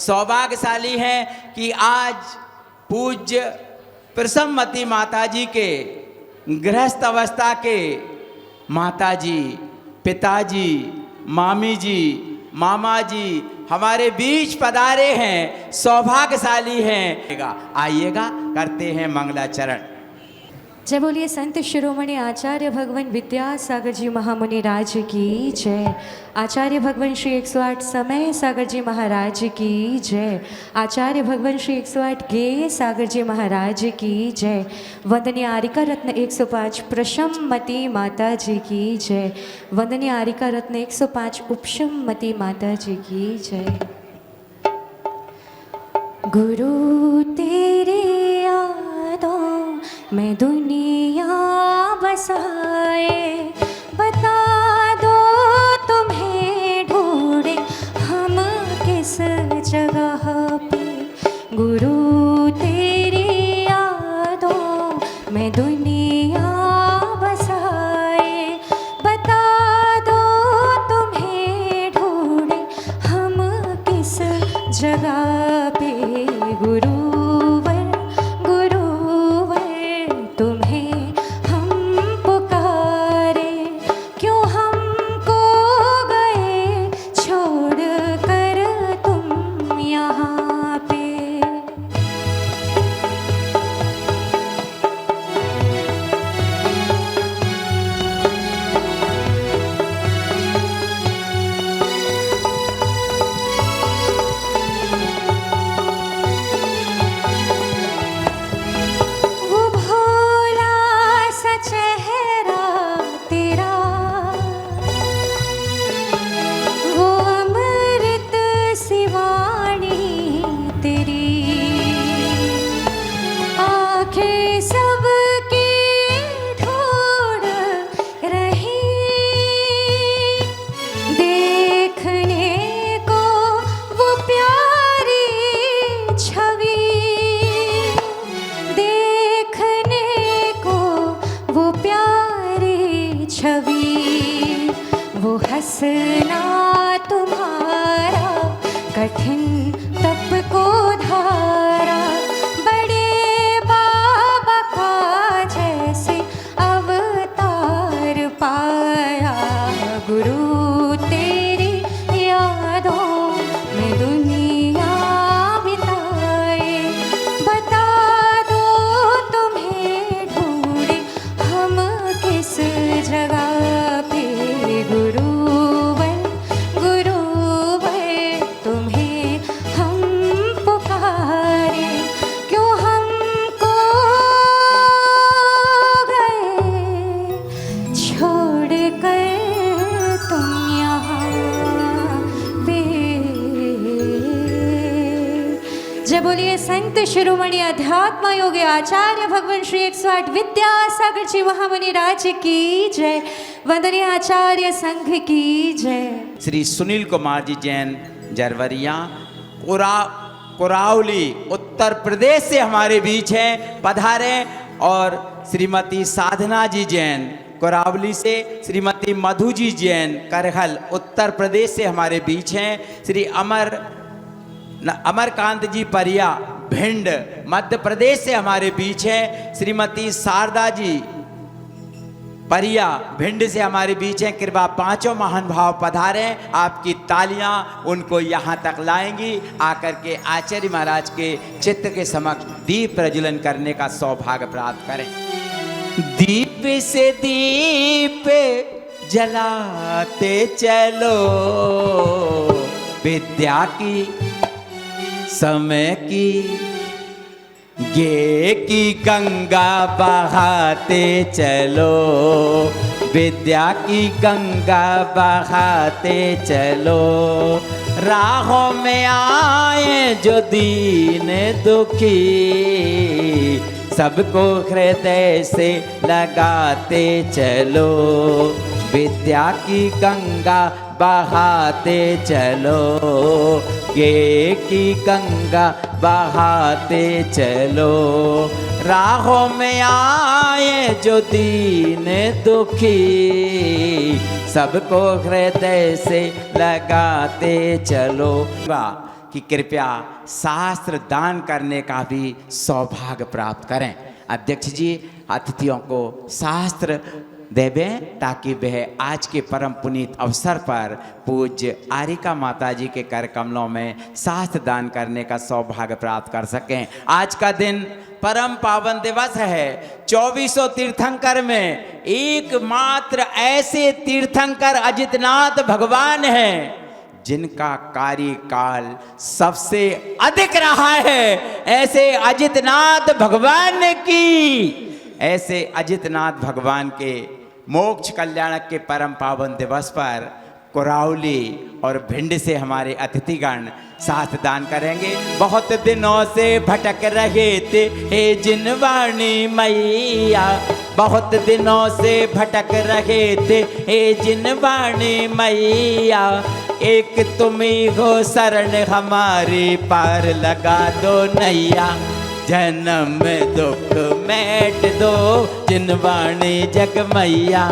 सौभाग्यशाली हैं कि आज पूज्य प्रसन्नमती माता जी के गृहस्थ अवस्था के माता जी, पिताजी, मामी जी, मामा जी हमारे बीच पधारे हैं, सौभाग्यशाली हैं। आइएगा, करते हैं मंगलाचरण। जय बोलिए संत शिरोमणि आचार्य भगवान विद्यासागर जी महामुनि राज की जय। आचार्य भगवान श्री 108 समय सागर जी महाराज की जय। आचार्य भगवान श्री 108 गे सागर जी महाराज की जय। वंदनीय आरिका रत्न 105 प्रशममती माता जी की जय। वंदनीय आरिका रत्न 105 उपशममती माता जी की जय। गुरु तेरे यादों मैं दुनिया बसाए, बता दो तुम्हें ढूंढे हम किस जगह पे। गुरु तेरी यादों मैं दुनिया बसाए, बता दो तुम्हें ढूंढे हम किस जगह पे। गुरुवर तुम्हें हम पुकारे, क्यों हमको गए छोड़ कर तुम यहाँ पे। वो हंसना तुम्हारा कठिन तप को धारा, बड़े बाबा का जैसे अवतार पाया। गुरु तेरी यादों में दुनिया बिताए, बता दो तुम्हें ढूंढे हम किस जगह पे। गुरुवर तुम्हें हम पुकारे, क्यों हमको गए छोड़ कर तुम यहाँ पे। जय बोलिए संत शिरोमणि अध्यात्म योगी आचार्य भगवान श्री 108 विद्यासागर जी महामुनि राज की जय। वंदनीय आचार्य संघ की जय। श्री सुनील कुमार जी जैन जरवरिया कोरावली उत्तर प्रदेश से हमारे बीच हैं, पधारे। और श्रीमती साधना जी जैन कोरावली से, श्रीमती मधु जी जैन करहल उत्तर प्रदेश से हमारे बीच हैं। श्री अमरकांत जी परिया भिंड मध्य प्रदेश से हमारे बीच हैं। श्रीमती शारदा जी परिया भिंड से हमारे बीच हैं। कृपा पांचों महान भाव पधारे, आपकी तालियां उनको यहाँ तक लाएंगी। आकर के आचार्य महाराज के चित्र के समक्ष दीप प्रज्वलन करने का सौभाग्य प्राप्त करें। दीप से दीप जलाते चलो, विद्या की समय की गे की गंगा बहाते चलो, विद्या की गंगा बहाते चलो। राहों में आए जो दीन दुखी, सबको हृदय से लगाते चलो। विद्या की गंगा बहाते चलो, गे की गंगा बहाते चलो। राहों में आए जो दीन दुखी, सबको हृदय से लगाते चलो। कि कृपया शास्त्र दान करने का भी सौभाग्य प्राप्त करें। अध्यक्ष जी अतिथियों को शास्त्र देवें ताकि वह आज के परम पुनीत अवसर पर पूज्य आरिका माता जी के कर कमलों में शास्त्र दान करने का सौभाग्य प्राप्त कर सकें। आज का दिन परम पावन दिवस है। 2400 तीर्थंकर में एकमात्र ऐसे तीर्थंकर अजितनाथ भगवान हैं जिनका कार्यकाल सबसे अधिक रहा है। ऐसे अजितनाथ भगवान की, ऐसे अजितनाथ भगवान के मोक्ष कल्याणक के परम पावन दिवस पर कुराउली और भिंड से हमारे अतिथिगण साथ दान करेंगे। बहुत दिनों से भटक रहे थे हे जिनवाणी मैया, बहुत दिनों से भटक रहे थे हे जिनवाणी मैया, एक तुम ही हो शरण हमारी, पार लगा दो नैया। जन्म दुख मेट दो जिनवाणी जग मैया,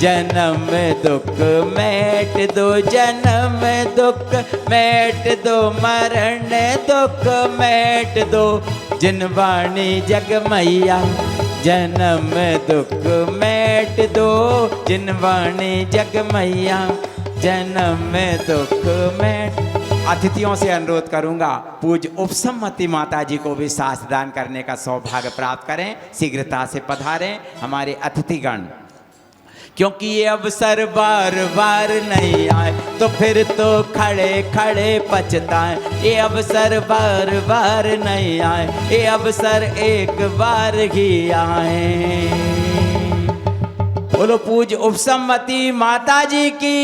जन्म दुख मेट दो, जन्म दुख मेट दो, मरण दुख मेट दो जिनवाणी जग मैया, जन्म दुख मेट दो जिनवाणी जग मैया, जन्म दुख मेट। अतिथियों से अनुरोध करूंगा पूज्य उपसम्मति माता जी को भी शास्त्र दान करने का सौभाग्य प्राप्त करें। शीघ्रता से पधारें हमारे अतिथिगण, क्योंकि ये अवसर बार बार नहीं आए तो फिर तो खड़े खड़े पछताए। ये अवसर बार बार नहीं आए, ये अवसर एक बार ही आए। बोलो पूज्य उपसम्मति माता जी की,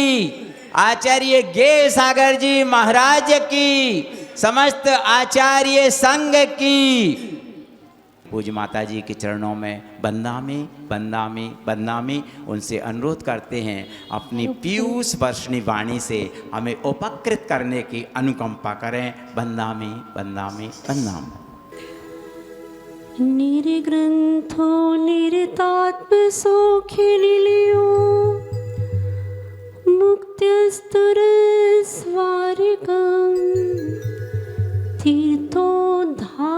आचार्य गे सागर जी महाराज की, समस्त आचार्य संघ की। पूज्य माता जी के चरणों में बंदामी बंदामी बंदामी। उनसे अनुरोध करते हैं अपनी पीयूष वर्षणी वाणी से हमें उपकृत करने की अनुकंपा करें। बंदामी बंदामी बंदामी। निर्ग्रंथो निरतात्म सौखिलियो, मुक्त्यस्तुर स्वारिकं, तीर्थोद्धारक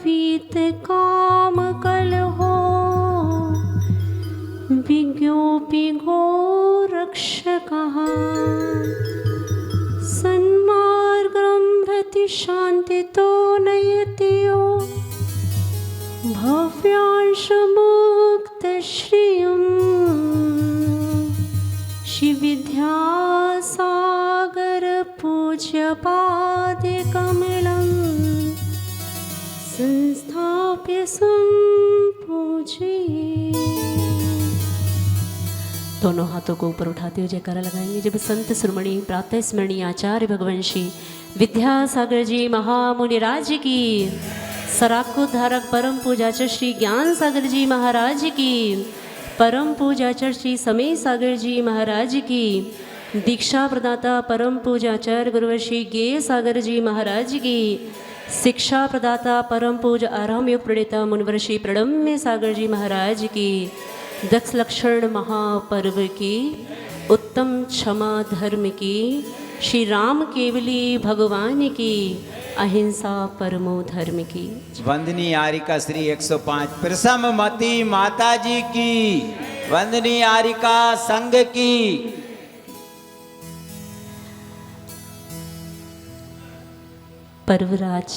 वीत काम कलहो, विज्ञोऽपि गो रक्षकः, सन्मार्गं प्रति शान्तितो नयतियो, भव्यांशमुक्तश्रियम्, श्री विद्यासागर पूज्य पादे कमलं, संस्थाप्य संपूजये। दोनों हाथों को ऊपर उठाते हुए जयकारा लगाएंगे। जब संत शिरोमणि प्रातः स्मरणीय आचार्य भगवान श्री विद्यासागर जी महामुनि राज की, सराकोद्धारक परम पूजाचार्य श्री ज्ञान सागर जी महाराज की, परम पूजाचार्य श्री समय सागर जी महाराज की, दीक्षा प्रदाता परम पूजाचार्य गुरुवर श्री गे सागर जी महाराज की, शिक्षा प्रदाता परम पूज आराम योग प्रणेता मुनिवर श्री प्रणम्य सागर जी महाराज की, दक्ष लक्षण महापर्व की, उत्तम क्षमा धर्म की, श्री राम केवली भगवान की, अहिंसा परमो धर्म की। वंदनीय आरिका श्री 105 प्रसम्मति माता जी की, वंदनीय आरिका संघ की। पर्वराज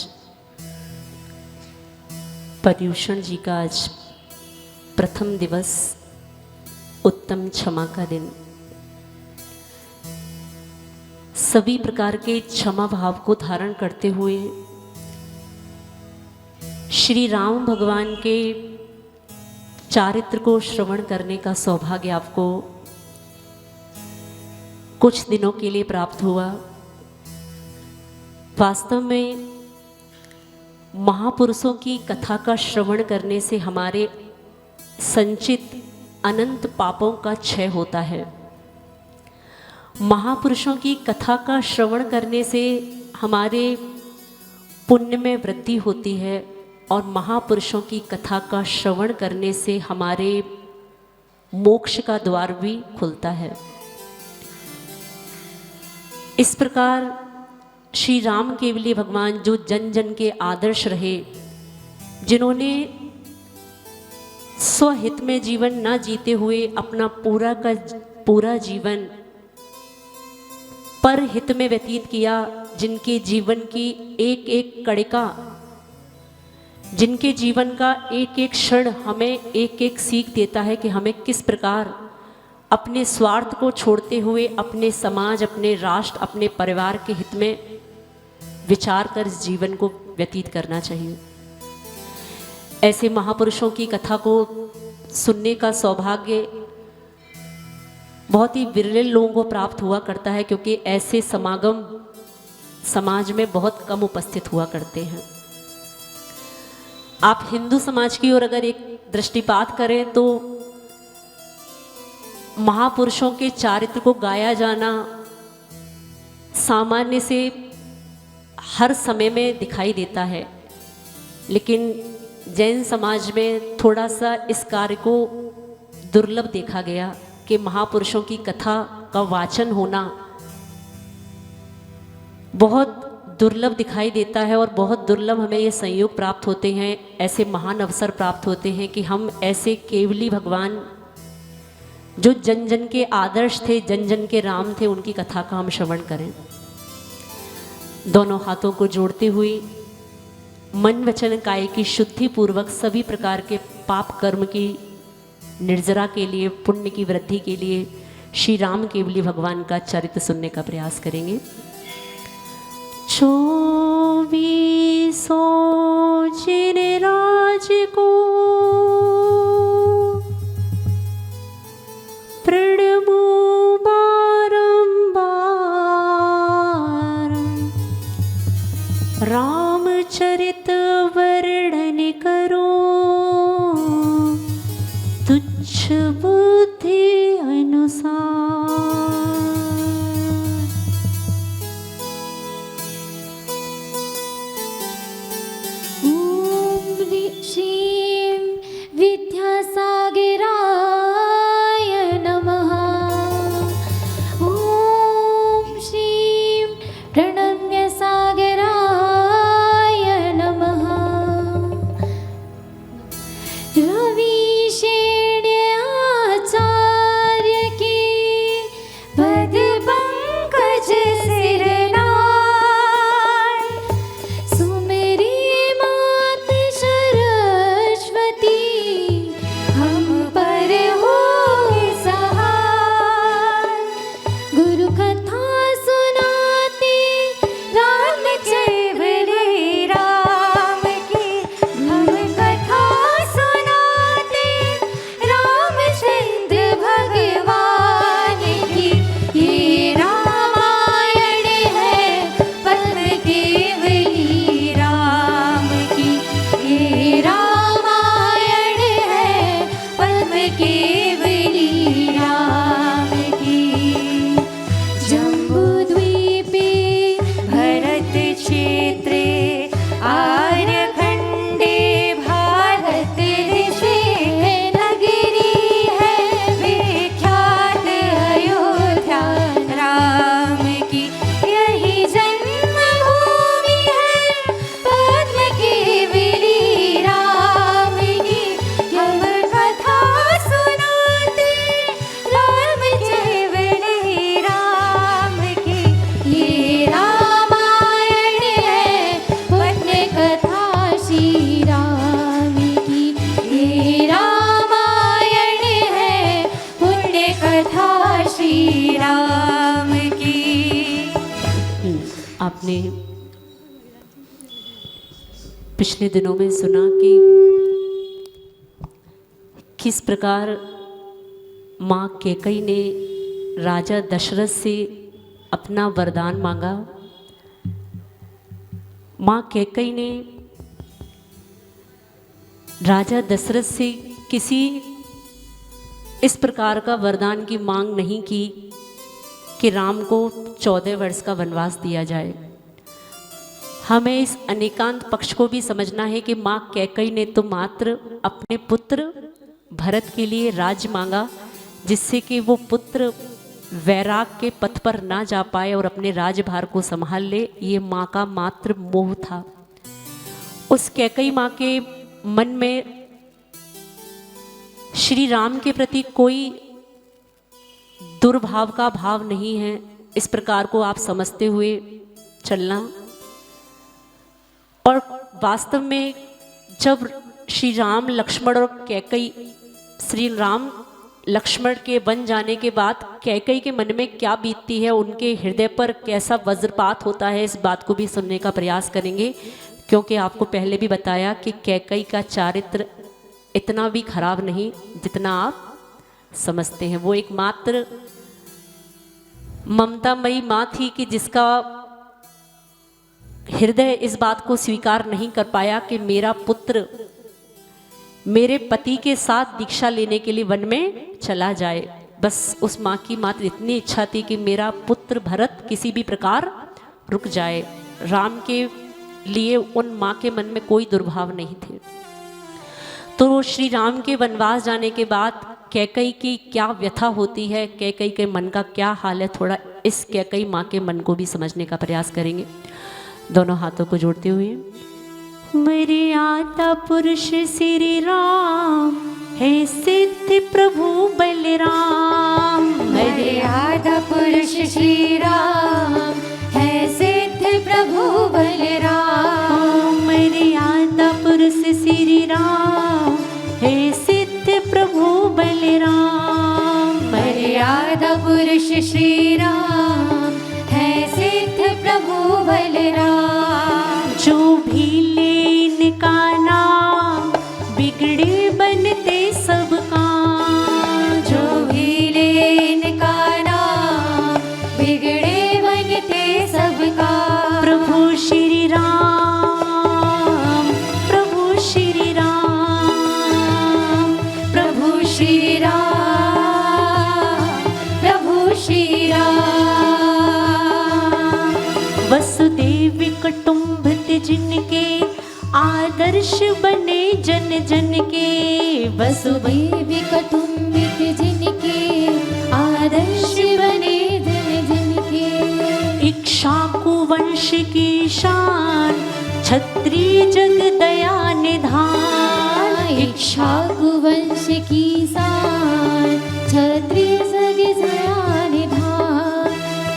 पर्यूषण जी का आज प्रथम दिवस, उत्तम क्षमा का दिन। सभी प्रकार के क्षमा भाव को धारण करते हुए श्री राम भगवान के चारित्र को श्रवण करने का सौभाग्य आपको कुछ दिनों के लिए प्राप्त हुआ। वास्तव में महापुरुषों की कथा का श्रवण करने से हमारे संचित अनंत पापों का क्षय होता है। महापुरुषों की कथा का श्रवण करने से हमारे पुण्य में वृद्धि होती है और महापुरुषों की कथा का श्रवण करने से हमारे मोक्ष का द्वार भी खुलता है। इस प्रकार श्री राम केवली भगवान जो जन जन के आदर्श रहे, जिन्होंने स्वहित में जीवन न जीते हुए अपना पूरा का पूरा जीवन पर हित में व्यतीत किया, जिनके जीवन की एक एक कड़िका, जिनके जीवन का एक एक क्षण हमें एक एक सीख देता है कि हमें किस प्रकार अपने स्वार्थ को छोड़ते हुए अपने समाज, अपने राष्ट्र, अपने परिवार के हित में विचार कर इस जीवन को व्यतीत करना चाहिए। ऐसे महापुरुषों की कथा को सुनने का सौभाग्य बहुत ही विरले लोगों को प्राप्त हुआ करता है, क्योंकि ऐसे समागम समाज में बहुत कम उपस्थित हुआ करते हैं। आप हिंदू समाज की ओर अगर एक दृष्टिपात करें तो महापुरुषों के चारित्र को गाया जाना सामान्य से हर समय में दिखाई देता है, लेकिन जैन समाज में थोड़ा सा इस कार्य को दुर्लभ देखा गया कि महापुरुषों की कथा का वाचन होना बहुत दुर्लभ दिखाई देता है, और बहुत दुर्लभ हमें ये संयोग प्राप्त होते हैं, ऐसे महान अवसर प्राप्त होते हैं कि हम ऐसे केवली भगवान जो जन जन के आदर्श थे, जन जन के राम थे, उनकी कथा का हम श्रवण करें। दोनों हाथों को जोड़ते हुए मन वचन काया की शुद्धि पूर्वक सभी प्रकार के पाप कर्म की निर्जरा के लिए, पुण्य की वृद्धि के लिए श्री राम केवली भगवान का चरित्र सुनने का प्रयास करेंगे। 24 जिन राज को प्रणमो बारंबार, रामचरित वर्णन करो तुच्छ बुद्धि अनुसार। श्रीं विद्यासागराय नमः। ॐ श्रीं प्रणम्यसागराय नमः। रविशेण्याचार्य की पद पंकज सिरनाय, सुमेरी मात सरस्वती हम पर हो सहाय। गुरु कथा सुनाते राम केवली राम की, हम कथा सुनाते रामचंद्र भगवान की। ये रामायण है पद्म केवली राम की, ये रामायण है पद्म केवली राम की। जम्बूद्वीपे भरत क्षेत्रे आर्यखण्डे भारत देशे नगरी है विख्यात अयोध्या राम की। यही जन्मभूमि है पद्म केवली राम की। हम कथा सुनाते राम केवली राम की। ये रामायण है पुण्य कथा श्री राम की। ये रामायण है पुण्य कथा श्री राम की। आपने पिछले दिनों में सुना कि किस प्रकार माँ कैकेयी ने राजा दशरथ से अपना वरदान मांगा। माँ कैकेयी ने राजा दशरथ से किसी इस प्रकार का वरदान की मांग नहीं की कि राम को 14 वर्ष का वनवास दिया जाए। हमें इस अनेकांत पक्ष को भी समझना है कि माँ कैकेयी ने तो मात्र अपने पुत्र भरत के लिए राज्य मांगा, जिससे कि वो पुत्र वैराग के पथ पर ना जा पाए और अपने राजभार को संभाल ले, ये माँ का मात्र मोह था। उस कैकई माँ के मन में श्री राम के प्रति कोई दुर्भाव का भाव नहीं है, इस प्रकार को आप समझते हुए चलना। और वास्तव में जब श्री राम लक्ष्मण और कैकई, श्री राम लक्ष्मण के बन जाने के बाद कैकई के मन में क्या बीतती है, उनके हृदय पर कैसा वज्रपात होता है, इस बात को भी सुनने का प्रयास करेंगे। क्योंकि आपको पहले भी बताया कि कैकई का चारित्र इतना भी खराब नहीं जितना आप समझते हैं। वो एकमात्र ममतामयी माँ थी कि जिसका हृदय इस बात को स्वीकार नहीं कर पाया कि मेरा पुत्र मेरे पति के साथ दीक्षा लेने के लिए वन में चला जाए। बस उस माँ की मात्र इतनी इच्छा थी कि मेरा पुत्र भरत किसी भी प्रकार रुक जाए। राम के लिए उन माँ के मन में कोई दुर्भाव नहीं थे। तो श्री राम के वनवास जाने के बाद कैकई की क्या व्यथा होती है, कैकई के मन का क्या हाल है, थोड़ा इस कैकई माँ के मन को भी समझने का प्रयास करेंगे। दोनों हाथों को जोड़ते हुए। मर्यादा पुरुष श्री राम है सिद्ध प्रभु बलराम। मर्यादा पुरुष श्री राम है सिद्ध प्रभु बलराम। मर्यादा पुरुष श्री राम है सिद्ध प्रभु बलराम। मर्यादा पुरुष श्री राम है सिद्ध प्रभु बलराम। जो भी ले इनका नाम बिगड़े बनते सब काम। जो भी ले इनका नाम बिगड़े बनते सब काम। प्रभु श्री राम, प्रभु श्री राम, प्रभु श्री राम, प्रभु श्री राम। वसुदेव कुटुंबित जिनके आदर्श बने जन जन के। वसुदेव कुटुंबित जिनके आदर्श बने जन जन के। इक्ष्वाकु वंश की शान क्षत्रिय जग दया निधान। इक्ष्वाकु वंश की शान क्षत्रिय जग दया निधान।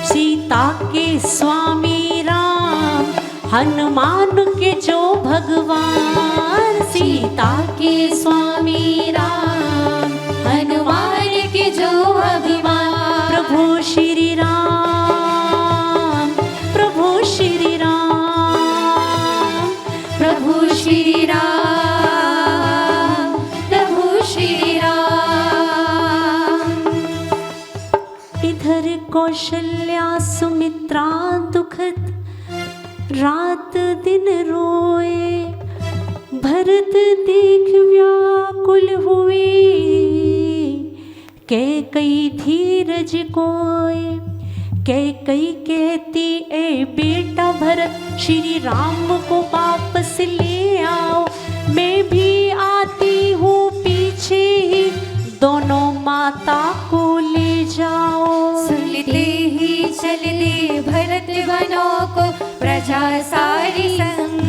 सीता के स्वामी राम हनुमान के जो भगवान। सीता के स्वामी राम हनुमान के जो भगवान। प्रभु श्री राम, प्रभु श्री राम, प्रभु श्री राम, प्रभु श्री राम। इधर कौशल्या सुमित्रा दुखद रात दिन रोए। भरत देख व्याकुल हुए कैकई धीरज कोय। कैकई कहती ए बेटा भरत श्री राम को वापस ले आओ। मैं भी आती हूँ पीछे ही, दोनों माता को ले जाओ। सुनते ही चलने भरत वनों को प्रजा सारी संग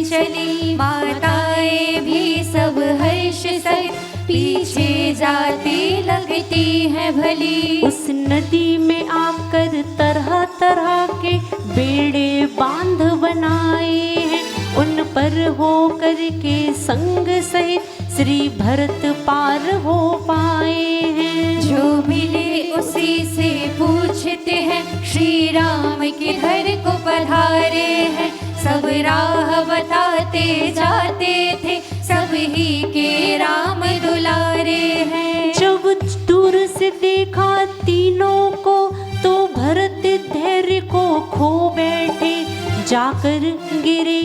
चली। माताएं भी सब हर्ष सहित पीछे जाती लगती है भली। उस नदी में आकर तरह तरह के बेड़े बांध बनाए हैं। उन पर हो कर के संग सहित श्री भरत पार हो पाए हैं। जो मिले उसी से पूछते हैं श्री राम किधर को पधारे हैं। सब राह बताते जाते थे सब ही के राम दुलारे हैं। जब दूर से देखा तीनों को तो भरत धैर्य को खो बैठे। जाकर गिरे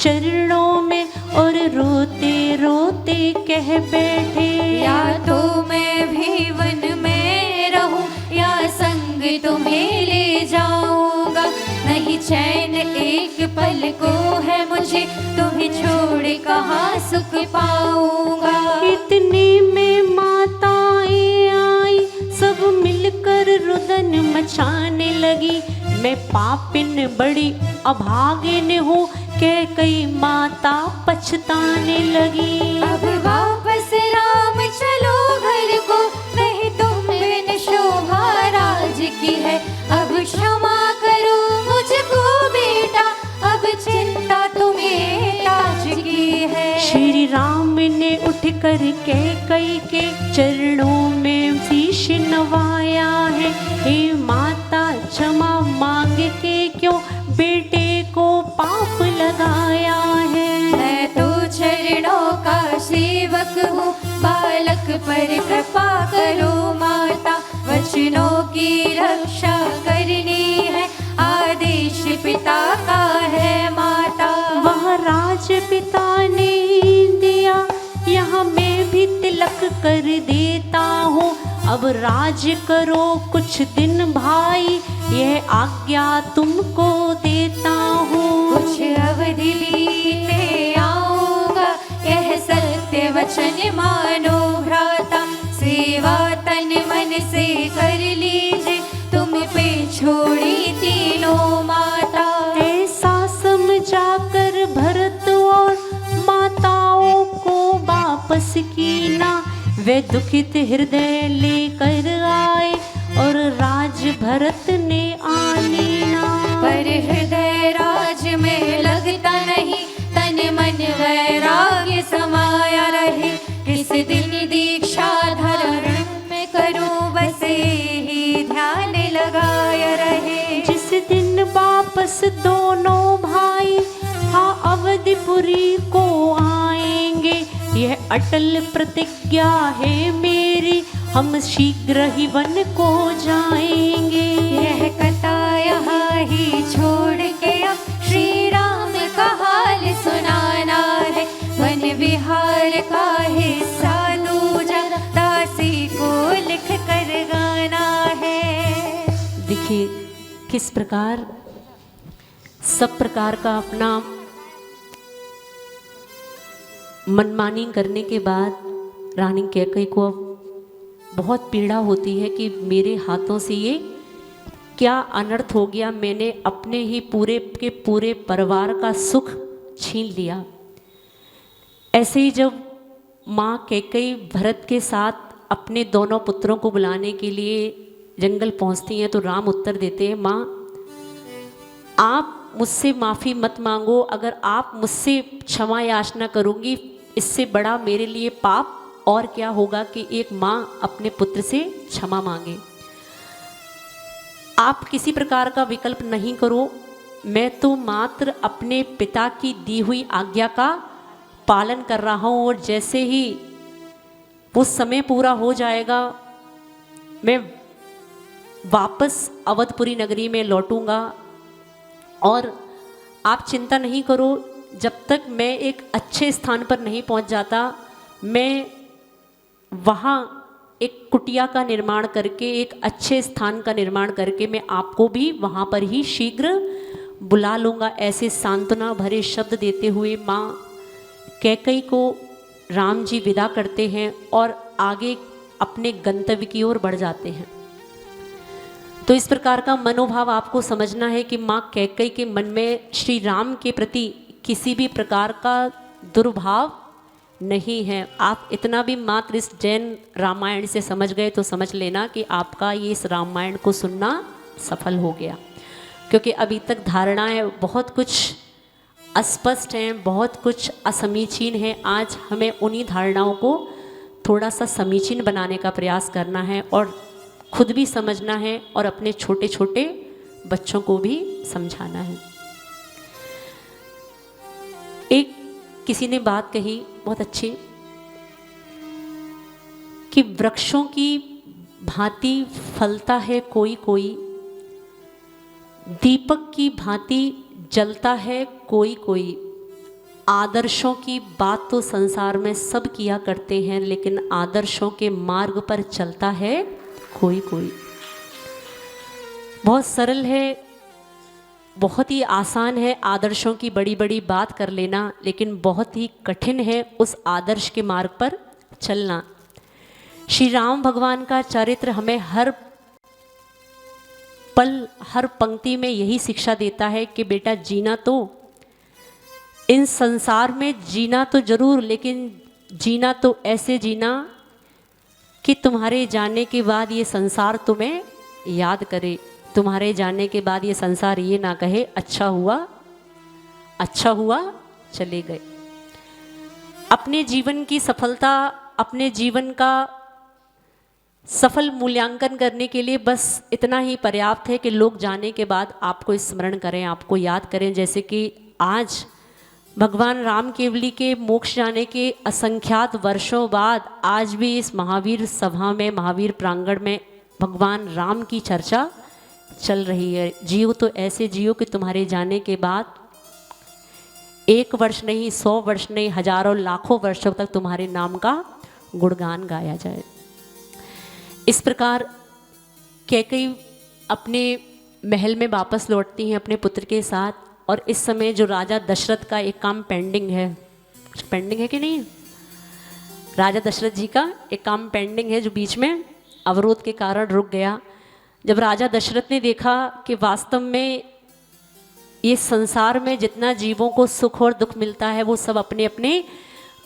चरणों में और रोते रोते कह बैठे। या तो मैं भी वन में रहूं या संग तुम्हें ले जाऊंगा। नहीं चैन एक पल को है मुझे, तुम्हें छोड़ कहाँ सुख पाऊंगा। इतने में माताएं आई सब मिलकर रुदन मैं पापिन बड़ी अभागिन हूँ, कैकई माता पछताने लगी। अब वापस राम चलो घर को, नहीं तुम बिन शोभा राज की है। अब क्षमा करो मुझको बेटा, अब चिंता तुम्हें ताज की है। श्री राम ने उठ कर कैकई के चरणों में शीश नवाया है। हे माता क्षमा मांग के क्यों बेटे को पाप लगाया है। मैं तो चरणों का सेवक हूँ, बालक पर कृपा करो माता। वचनों की रक्षा करनी है, आदेश पिता का है माता। वह राज पिता ने दिया, यहाँ मैं भी तिलक कर देता हूँ। अब राज करो कुछ दिन भाई, यह आज्ञा तुमको देता हूँ। कुछ अवधि बीते आऊंगा, यह सत्य वचन मानो भ्राता। सेवा तन मन से कर लीजिए, तुम पे छोड़ी तीनों माता। ऐसा समझा कर भरत और माताओं को वापस कीना, वे दुखित हृदय लेकर आए और राज भरत ने आनीना। पर हृदय राज में लगता नहीं, तन मन वैराग्य समाया रहे। किस दिन दीक्षा धारण में करूं, बस ही ध्यान लगाया रहे। जिस दिन वापस दोनों भाई हाँ अवधिपुरी को आएंगे, यह अटल प्रतिज्ञा है मेरी, हम शीघ्र ही वन को जाएंगे। यह कथा यहाँ ही छोड़ के अब श्री राम का हाल सुनाना है। वन विहार का हिस्सा दूजा दासी को लिख कर गाना है। देखिए किस प्रकार सब प्रकार का अपना मनमानी करने के बाद रानी कैकई को अब बहुत पीड़ा होती है कि मेरे हाथों से ये क्या अनर्थ हो गया, मैंने अपने ही पूरे के पूरे परिवार का सुख छीन लिया। ऐसे ही जब माँ कैकई भरत के साथ अपने दोनों पुत्रों को बुलाने के लिए जंगल पहुँचती हैं तो राम उत्तर देते हैं, माँ आप मुझसे माफ़ी मत मांगो, अगर आप मुझसे क्षमा याचना करूँगी इससे बड़ा मेरे लिए पाप और क्या होगा कि एक माँ अपने पुत्र से क्षमा मांगे। आप किसी प्रकार का विकल्प नहीं करो, मैं तो मात्र अपने पिता की दी हुई आज्ञा का पालन कर रहा हूँ और जैसे ही वो समय पूरा हो जाएगा मैं वापस अवधपुरी नगरी में लौटूंगा और आप चिंता नहीं करो, जब तक मैं एक अच्छे स्थान पर नहीं पहुंच जाता मैं वहाँ एक कुटिया का निर्माण करके एक अच्छे स्थान का निर्माण करके मैं आपको भी वहाँ पर ही शीघ्र बुला लूँगा। ऐसे सांत्वना भरे शब्द देते हुए माँ कैकई को राम जी विदा करते हैं और आगे अपने गंतव्य की ओर बढ़ जाते हैं। तो इस प्रकार का मनोभाव आपको समझना है कि माँ कैकई के मन में श्री राम के प्रति किसी भी प्रकार का दुर्भाव नहीं है। आप इतना भी मात्र इस जैन रामायण से समझ गए तो समझ लेना कि आपका ये इस रामायण को सुनना सफल हो गया, क्योंकि अभी तक धारणाएं बहुत कुछ अस्पष्ट हैं, बहुत कुछ असमीचीन हैं। आज हमें उन्हीं धारणाओं को थोड़ा सा समीचीन बनाने का प्रयास करना है और खुद भी समझना है और अपने छोटे छोटे बच्चों को भी समझाना है। एक किसी ने बात कही बहुत अच्छी कि वृक्षों की भांति फलता है कोई कोई, दीपक की भांति जलता है कोई कोई। आदर्शों की बात तो संसार में सब किया करते हैं, लेकिन आदर्शों के मार्ग पर चलता है कोई कोई। बहुत सरल है, बहुत ही आसान है आदर्शों की बड़ी बड़ी बात कर लेना, लेकिन बहुत ही कठिन है उस आदर्श के मार्ग पर चलना। श्री राम भगवान का चरित्र हमें हर पल, हर पंक्ति में यही शिक्षा देता है कि बेटा जीना तो इन संसार में जीना तो जरूर, लेकिन जीना तो ऐसे जीना कि तुम्हारे जाने के बाद ये संसार तुम्हें याद करे, तुम्हारे जाने के बाद ये संसार ये ना कहे अच्छा हुआ चले गए। अपने जीवन की सफलता, अपने जीवन का सफल मूल्यांकन करने के लिए बस इतना ही पर्याप्त है कि लोग जाने के बाद आपको स्मरण करें, आपको याद करें। जैसे कि आज भगवान राम केवली के मोक्ष जाने के असंख्यात वर्षों बाद आज भी इस महावीर सभा में, महावीर प्रांगण में भगवान राम की चर्चा चल रही है। जियो तो ऐसे जियो कि तुम्हारे जाने के बाद 1 वर्ष नहीं, 100 वर्ष नहीं, हजारों लाखों वर्षों तक तुम्हारे नाम का गुणगान गाया जाए। इस प्रकार कैकेयी अपने महल में वापस लौटती हैं अपने पुत्र के साथ, और इस समय जो राजा दशरथ का एक काम पेंडिंग है, पेंडिंग है कि नहीं, राजा दशरथ जी का एक काम पेंडिंग है जो बीच में अवरोध के कारण रुक गया। जब राजा दशरथ ने देखा कि वास्तव में ये संसार में जितना जीवों को सुख और दुख मिलता है वो सब अपने अपने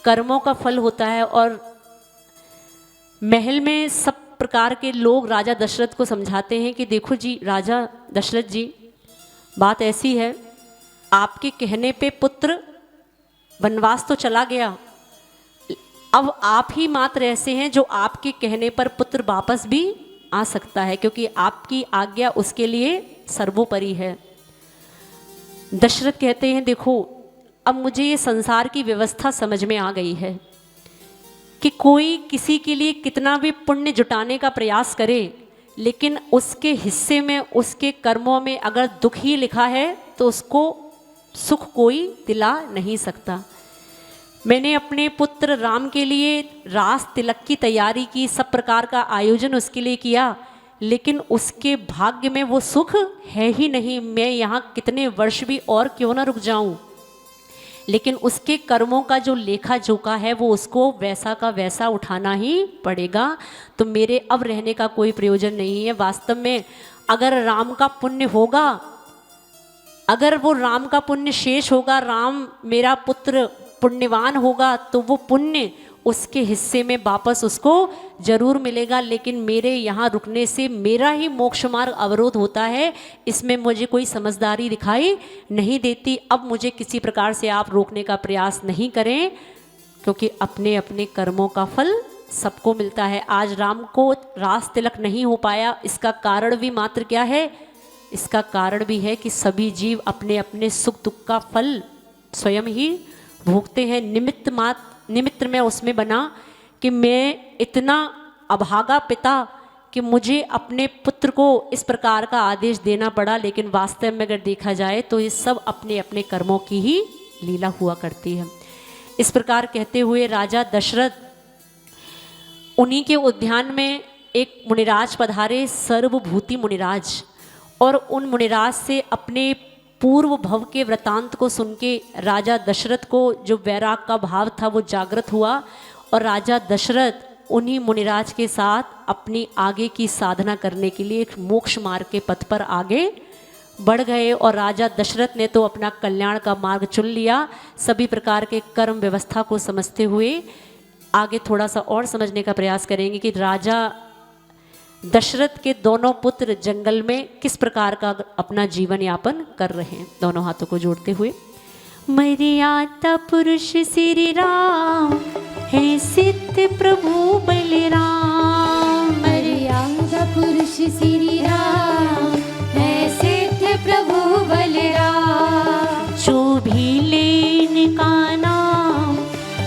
कर्मों का फल होता है, और महल में सब प्रकार के लोग राजा दशरथ को समझाते हैं कि देखो जी राजा दशरथ जी, बात ऐसी है, आपके कहने पे पुत्र वनवास तो चला गया, अब आप ही मात्र ऐसे हैं जो आपके कहने पर पुत्र वापस भी आ सकता है, क्योंकि आपकी आज्ञा उसके लिए सर्वोपरि है। दशरथ कहते हैं देखो अब मुझे ये संसार की व्यवस्था समझ में आ गई है कि कोई किसी के लिए कितना भी पुण्य जुटाने का प्रयास करे, लेकिन उसके हिस्से में, उसके कर्मों में अगर दुख ही लिखा है तो उसको सुख कोई दिला नहीं सकता। मैंने अपने पुत्र राम के लिए रास तिलक की तैयारी की, सब प्रकार का आयोजन उसके लिए किया, लेकिन उसके भाग्य में वो सुख है ही नहीं। मैं यहाँ कितने वर्ष भी और क्यों ना रुक जाऊँ, लेकिन उसके कर्मों का जो लेखा जोखा है वो उसको वैसा का वैसा उठाना ही पड़ेगा। तो मेरे अब रहने का कोई प्रयोजन नहीं है। वास्तव में अगर राम का पुण्य होगा, अगर वो राम का पुण्य शेष होगा, राम मेरा पुत्र पुण्यवान होगा, तो वो पुण्य उसके हिस्से में वापस उसको जरूर मिलेगा। लेकिन मेरे यहाँ रुकने से मेरा ही मोक्ष मार्ग अवरोध होता है, इसमें मुझे कोई समझदारी दिखाई नहीं देती। अब मुझे किसी प्रकार से आप रोकने का प्रयास नहीं करें, क्योंकि अपने अपने कर्मों का फल सबको मिलता है। आज राम को रास तिलक नहीं हो पाया, इसका कारण भी मात्र क्या है? इसका कारण भी है कि सभी जीव अपने अपने सुख दुख का फल स्वयं ही भोगते हैं। निमित्त में उसमें बना कि मैं इतना अभागा पिता कि मुझे अपने पुत्र को इस प्रकार का आदेश देना पड़ा, लेकिन वास्तव में अगर देखा जाए तो ये सब अपने अपने कर्मों की ही लीला हुआ करती है। इस प्रकार कहते हुए राजा दशरथ उन्हीं के उद्यान में एक मुनिराज पधारे, सर्वभूति मुनिराज, और उन मुनिराज से अपने पूर्व भव के वृतांत को सुन के राजा दशरथ को जो वैराग का भाव था वो जागृत हुआ, और राजा दशरथ उन्हीं मुनिराज के साथ अपनी आगे की साधना करने के लिए एक मोक्ष मार्ग के पथ पर आगे बढ़ गए। और राजा दशरथ ने तो अपना कल्याण का मार्ग चुन लिया। सभी प्रकार के कर्म व्यवस्था को समझते हुए आगे थोड़ा सा और समझने का प्रयास करेंगे कि राजा दशरथ के दोनों पुत्र जंगल में किस प्रकार का अपना जीवन यापन कर रहे हैं। दोनों हाथों को जोड़ते हुए, मर्यादा पुरुष श्री राम है सिद्ध प्रभु बलराम। मर्यादा पुरुष श्री राम है सिद्ध प्रभु बलराम। जो भी ले इनका नाम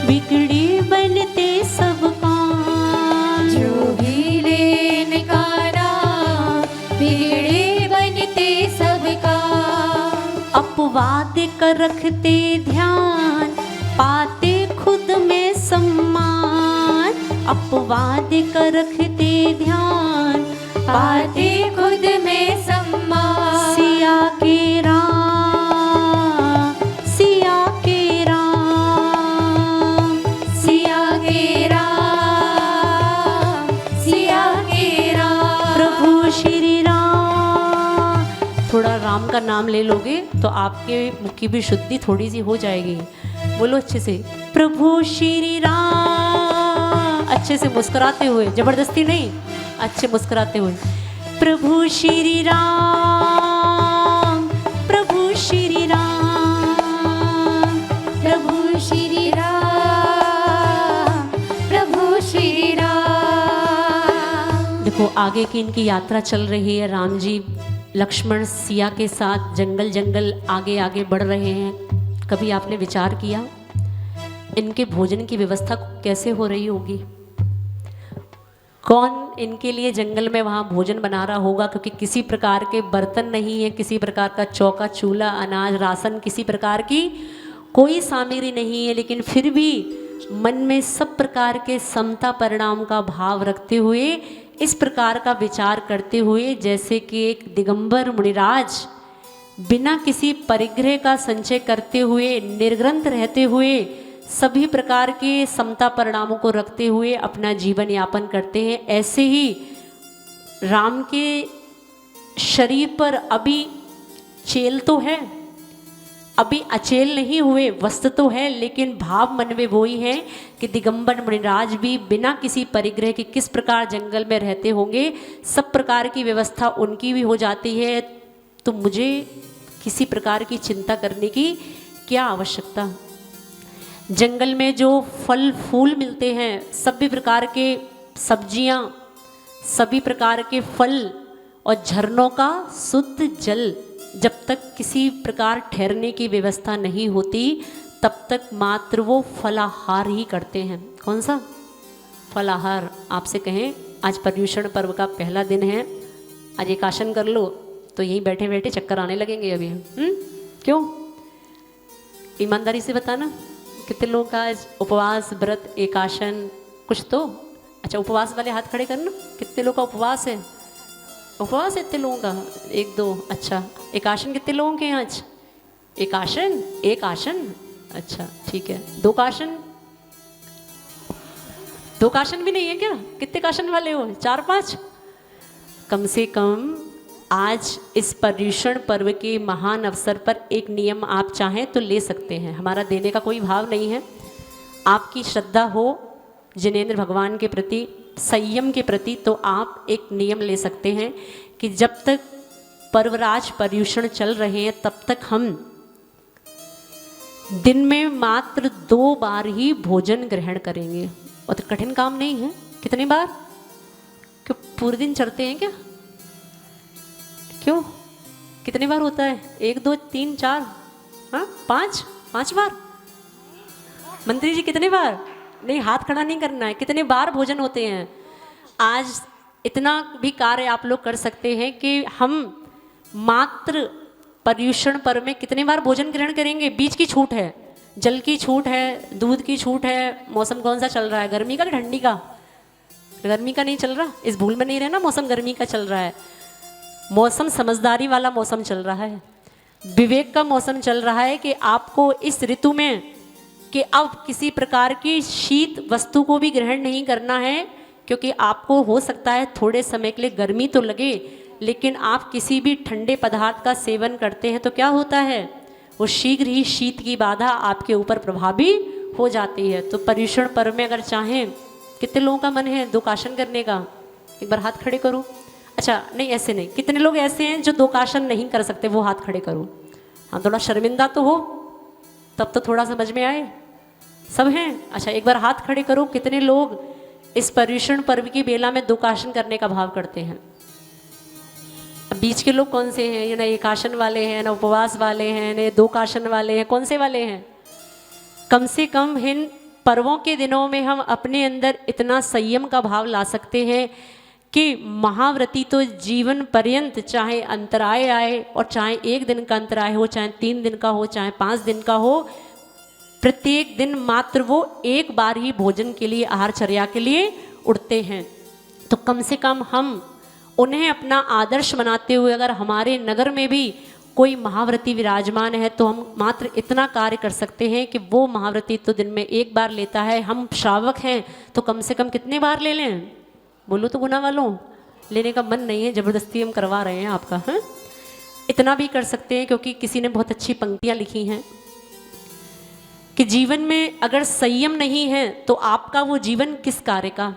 बिगड़े बनते सब काम। जो भी ले इनका नाम बिगड़े बनते सब काम। अपवाद कर रखते ध्यान पाते खुद में सम्मान। अपवाद कर रखते ध्यान पाते खुद में सम्मान। सिया के राम, सिया के राम, सिया के राम, सिया के राम। प्रभु श्री राम राम का नाम ले लोगे तो आपके मुख की भी शुद्धि थोड़ी सी हो जाएगी। बोलो अच्छे से, प्रभु श्री राम, अच्छे से मुस्कुराते हुए, जबरदस्ती नहीं, अच्छे मुस्कुराते हुए, प्रभु श्री राम, प्रभु श्री राम, प्रभु श्री राम, प्रभु श्री राम। देखो आगे की इनकी यात्रा चल रही है। राम जी लक्ष्मण सिया के साथ जंगल जंगल आगे आगे बढ़ रहे हैं। कभी आपने विचार किया इनके भोजन की व्यवस्था कैसे हो रही होगी? कौन इनके लिए जंगल में वहाँ भोजन बना रहा होगा? क्योंकि किसी प्रकार के बर्तन नहीं है, किसी प्रकार का चौका चूल्हा, अनाज, राशन, किसी प्रकार की कोई सामग्री नहीं है, लेकिन फिर भी मन में सब प्रकार के समता परिणाम का भाव रखते हुए, इस प्रकार का विचार करते हुए, जैसे कि एक दिगंबर मुनिराज बिना किसी परिग्रह का संचय करते हुए, निर्ग्रंथ रहते हुए, सभी प्रकार के समता परिणामों को रखते हुए अपना जीवन यापन करते हैं। ऐसे ही राम के शरीर पर अभी चेल तो है, अभी अचेल नहीं हुए, वस्त्र तो है, लेकिन भाव मन में वही है कि दिगंबर मुनिराज भी बिना किसी परिग्रह के किस प्रकार जंगल में रहते होंगे, सब प्रकार की व्यवस्था उनकी भी हो जाती है। तो मुझे किसी प्रकार की चिंता करने की क्या आवश्यकता? जंगल में जो फल फूल मिलते हैं, सभी प्रकार के सब्जियां, सभी प्रकार के फल और झरनों का शुद्ध जल, जब तक किसी प्रकार ठहरने की व्यवस्था नहीं होती तब तक मात्र वो फलाहार ही करते हैं। कौन सा फलाहार? आपसे कहें आज पर्युषण पर्व का पहला दिन है, आज एकाशन कर लो तो यहीं बैठे बैठे चक्कर आने लगेंगे अभी। क्यों? ईमानदारी से बताना, कितने लोग का आज उपवास, व्रत, एकाशन कुछ तो? अच्छा, उपवास वाले हाथ खड़े करना। कितने लोग का उपवास है? उपवास है इतने लोगों का? एक दो। अच्छा, एकाशन कितने लोगों के हैं आज? एकाशन, एक आसन, अच्छा ठीक है। दो काशन? दो काशन भी नहीं है क्या? कितने काशन वाले हो? 4-5? कम से कम आज इस पर्युषण पर्व के महान अवसर पर एक नियम आप चाहें तो ले सकते हैं। हमारा देने का कोई भाव नहीं है, आपकी श्रद्धा हो जिनेंद्र भगवान के प्रति, संयम के प्रति, तो आप एक नियम ले सकते हैं कि जब तक पर्वराज पर्युषण चल रहे हैं तब तक हम दिन में मात्र 2 बार ही भोजन ग्रहण करेंगे। और तो कठिन काम नहीं है। कितनी बार? क्यों पूरे दिन चढ़ते हैं क्या? क्यों? कितनी बार होता है? 1 2 3 4, हाँ 5 बार? मंत्री जी कितने बार? नहीं, हाथ खड़ा नहीं करना है। कितने बार भोजन होते हैं? आज इतना भी कार्य आप लोग कर सकते हैं कि हम मात्र पर्युषण पर्व में कितने बार भोजन ग्रहण करेंगे। बीच की छूट है, जल की छूट है, दूध की छूट है। मौसम कौन सा चल रहा है? गर्मी का कि ठंडी का? गर्मी का नहीं चल रहा, इस भूल में नहीं रहना। मौसम गर्मी का चल रहा है। मौसम समझदारी वाला मौसम चल रहा है, विवेक का मौसम चल रहा है कि आपको इस ऋतु में कि अब किसी प्रकार की शीत वस्तु को भी ग्रहण नहीं करना है, क्योंकि आपको हो सकता है थोड़े समय के लिए गर्मी तो लगे, लेकिन आप किसी भी ठंडे पदार्थ का सेवन करते हैं तो क्या होता है? वो शीघ्र ही शीत की बाधा आपके ऊपर प्रभावी हो जाती है। तो पर्युषण पर्व में अगर चाहें, कितने लोगों का मन है 2 काशन करने का? एक बार हाथ खड़े करो। अच्छा नहीं, ऐसे नहीं। कितने लोग ऐसे हैं जो 2 काशन नहीं कर सकते? वो हाथ खड़े करो। हाँ, थोड़ा शर्मिंदा तो हो तब तो थोड़ा समझ में आए। सब हैं? अच्छा, एक बार हाथ खड़े करो। कितने लोग इस पर्युषण पर्व की बेला में 2 काशन करने का भाव करते हैं? अब बीच के लोग कौन से हैं? ये ना एकाशन वाले हैं, ना उपवास वाले हैं, ना 2 काशन वाले हैं। कौन से वाले हैं? कम से कम इन पर्वों के दिनों में हम अपने अंदर इतना संयम का भाव ला सकते हैं कि महाव्रती तो जीवन पर्यंत, चाहे अंतराय आए और चाहे 1 दिन का अंतराय हो, चाहे 3 दिन का हो, चाहे 5 दिन का हो, प्रत्येक दिन मात्र वो 1 बार ही भोजन के लिए, आहारचर्या के लिए उठते हैं। तो कम से कम हम उन्हें अपना आदर्श बनाते हुए, अगर हमारे नगर में भी कोई महाव्रती विराजमान है तो हम मात्र इतना कार्य कर सकते हैं कि वो महाव्रती तो दिन में 1 बार लेता है। हम श्रावक हैं तो कम से कम कितने बार ले लें? बोलो तो गुना वालों, लेने का मन नहीं है, जबरदस्ती हम करवा रहे हैं आपका। हाँ, इतना भी कर सकते हैं, क्योंकि किसी ने बहुत अच्छी पंक्तियां लिखी हैं कि जीवन में अगर संयम नहीं है तो आपका वो जीवन किस कार्य का।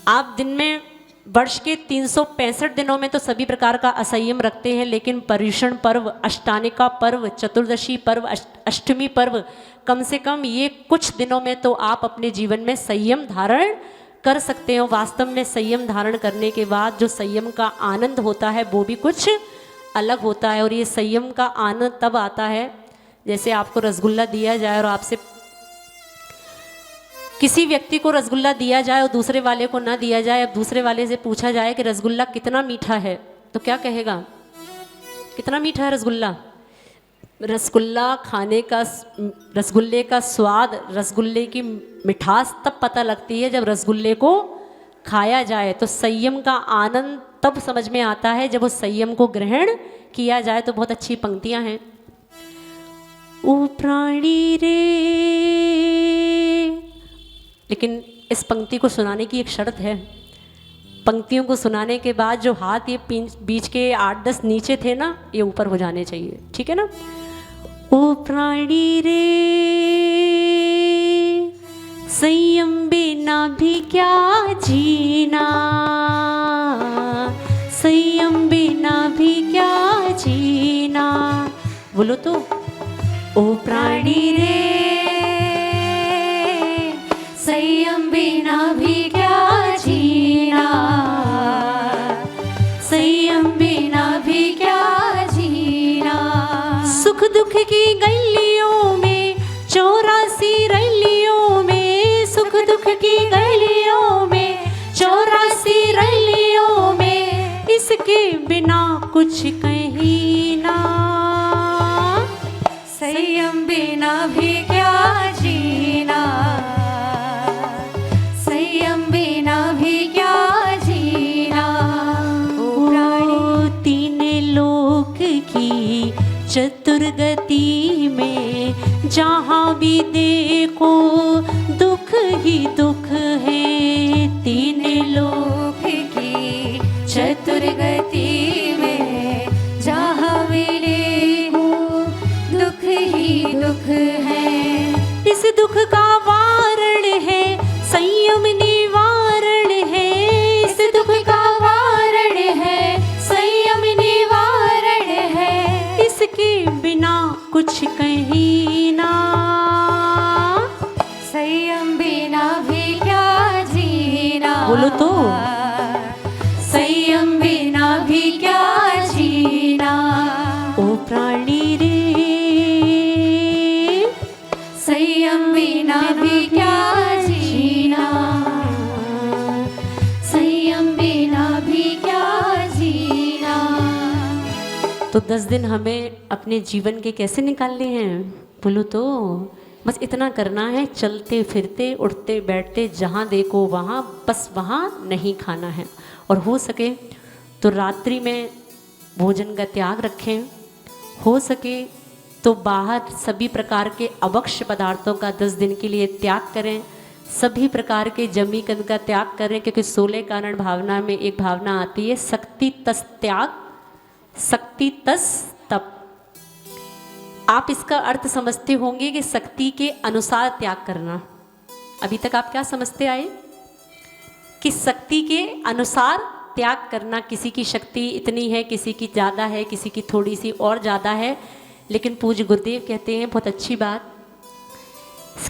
आप दिन में वर्ष के 365 दिनों में तो सभी प्रकार का असंयम रखते हैं, लेकिन पर्युषण पर्व, अष्टानिका पर्व, चतुर्दशी पर्व, अष्टमी पर्व, कम से कम ये कुछ दिनों में तो आप अपने जीवन में संयम धारण कर सकते हो। वास्तव में संयम धारण करने के बाद जो संयम का आनंद होता है वो भी कुछ अलग होता है। और ये संयम का आनंद तब आता है जैसे आपको रसगुल्ला दिया जाए और आपसे किसी व्यक्ति को रसगुल्ला दिया जाए और दूसरे वाले को ना दिया जाए। अब दूसरे वाले से पूछा जाए कि रसगुल्ला कितना मीठा है, तो क्या कहेगा? कितना मीठा है रसगुल्ला? रसगुल्ला खाने का, रसगुल्ले का स्वाद, रसगुल्ले की मिठास तब पता लगती है जब रसगुल्ले को खाया जाए। तो संयम का आनंद तब समझ में आता है जब उस संयम को ग्रहण किया जाए। तो बहुत अच्छी पंक्तियां हैं। ओ प्राणी रे, लेकिन इस पंक्ति को सुनाने की एक शर्त है। पंक्तियों को सुनाने के बाद जो हाथ ये बीच के 8-10 नीचे थे ना, ये ऊपर हो जाने चाहिए, ठीक है ना। ओ प्राणी रे, संयम बिना भी क्या जीना, संयम बिना भी क्या जीना। बोलो तो। ओ प्राणी रे, संयम बिना भी क्या जीना, संयम बिना भी क्या जीना। सुख दुख की गलियों में 84 रैलियों में, सुख दुख की गलियों में 84 रैलियों में, इसके बिना कुछ कहीं ना। संयम बिना भी क्या जीना, संयम बिना भी क्या जीना। ओ तीन लोक की चतुर्गति में जहाँ भी देखो दुख ही दुख है। तीन लोक की चतुर्गति में जहाँ भी देखो दुख ही दुख है। इस दुख का वारण है संयम निवारण है, इस दुख का वारण है संयम निवारण है। इसके बिना कुछ कहीं ना। संयम बिना भी क्या जीना। बोलो तो। संयम बिना भी क्या जीना। ओ प्राणी रे, संयम बिना भी क्या जीना, संयम बिना भी क्या जीना। तो 10 दिन हमें अपने जीवन के कैसे निकालने हैं? बोलो तो। बस इतना करना है, चलते फिरते उठते बैठते जहाँ देखो वहाँ, बस वहाँ नहीं खाना है। और हो सके तो रात्रि में भोजन का त्याग रखें, हो सके तो बाहर सभी प्रकार के अवक्ष पदार्थों का 10 दिन के लिए त्याग करें, सभी प्रकार के जमी कंद का त्याग करें। क्योंकि 16 कारण भावना में एक भावना आती है शक्ति तस त्याग, शक्ति तस तप। आप इसका अर्थ समझते होंगे कि शक्ति के अनुसार त्याग करना। अभी तक आप क्या समझते आए कि शक्ति के अनुसार त्याग करना। किसी की शक्ति इतनी है, किसी की ज़्यादा है, किसी की थोड़ी सी और ज़्यादा है। लेकिन पूज्य गुरुदेव कहते हैं बहुत अच्छी बात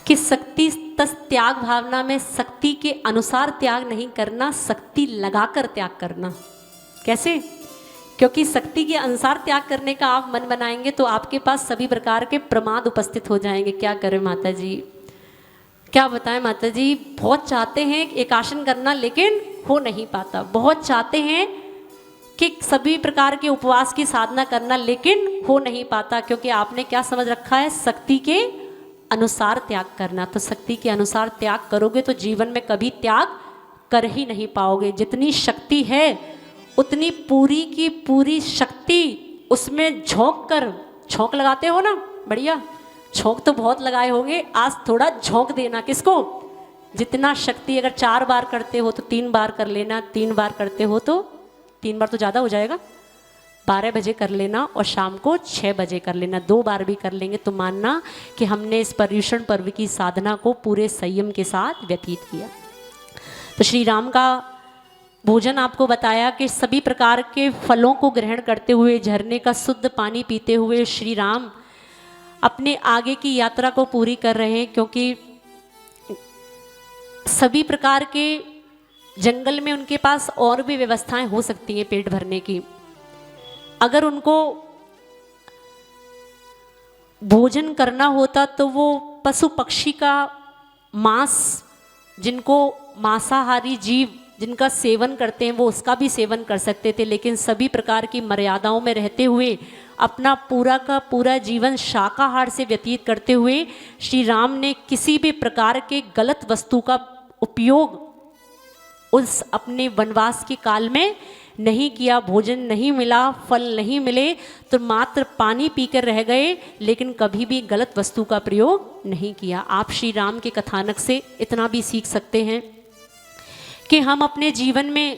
कि शक्ति तस त्याग भावना में शक्ति के अनुसार त्याग नहीं करना, शक्ति लगाकर त्याग करना। कैसे? क्योंकि शक्ति के अनुसार त्याग करने का आप मन बनाएंगे तो आपके पास सभी प्रकार के प्रमाद उपस्थित हो जाएंगे। क्या करें माता जी, क्या बताएं माता जी, बहुत चाहते हैं एकासन करना लेकिन हो नहीं पाता। बहुत चाहते हैं कि सभी प्रकार के उपवास की साधना करना लेकिन हो नहीं पाता। क्योंकि आपने क्या समझ रखा है? शक्ति के अनुसार त्याग करना। तो शक्ति के अनुसार त्याग करोगे तो जीवन में कभी त्याग कर ही नहीं पाओगे। जितनी शक्ति है उतनी पूरी की पूरी शक्ति उसमें झोंक कर, झोंक लगाते हो ना, बढ़िया झोंक तो बहुत लगाए होंगे, आज थोड़ा झोंक देना। किसको? जितना शक्ति, अगर 4 बार करते हो तो 3 बार कर लेना, 3 बार करते हो तो 3 बार तो ज़्यादा हो जाएगा, 12 बजे कर लेना और शाम को 6 बजे कर लेना। 2 बार भी कर लेंगे तो मानना कि हमने इस पर्युषण पर्व की साधना को पूरे संयम के साथ व्यतीत किया। तो श्री राम का भोजन आपको बताया कि सभी प्रकार के फलों को ग्रहण करते हुए, झरने का शुद्ध पानी पीते हुए श्री राम अपने आगे की यात्रा को पूरी कर रहे हैं, क्योंकि सभी प्रकार के जंगल में उनके पास और भी व्यवस्थाएं हो सकती हैं पेट भरने की। अगर उनको भोजन करना होता तो वो पशु पक्षी का मांस, जिनको मांसाहारी जीव जिनका सेवन करते हैं वो उसका भी सेवन कर सकते थे, लेकिन सभी प्रकार की मर्यादाओं में रहते हुए अपना पूरा का पूरा जीवन शाकाहार से व्यतीत करते हुए श्री राम ने किसी भी प्रकार के गलत वस्तु का उपयोग उस अपने वनवास के काल में नहीं किया। भोजन नहीं मिला, फल नहीं मिले तो मात्र पानी पीकर रह गए, लेकिन कभी भी गलत वस्तु का प्रयोग नहीं किया। आप श्री राम के कथानक से इतना भी सीख सकते हैं कि हम अपने जीवन में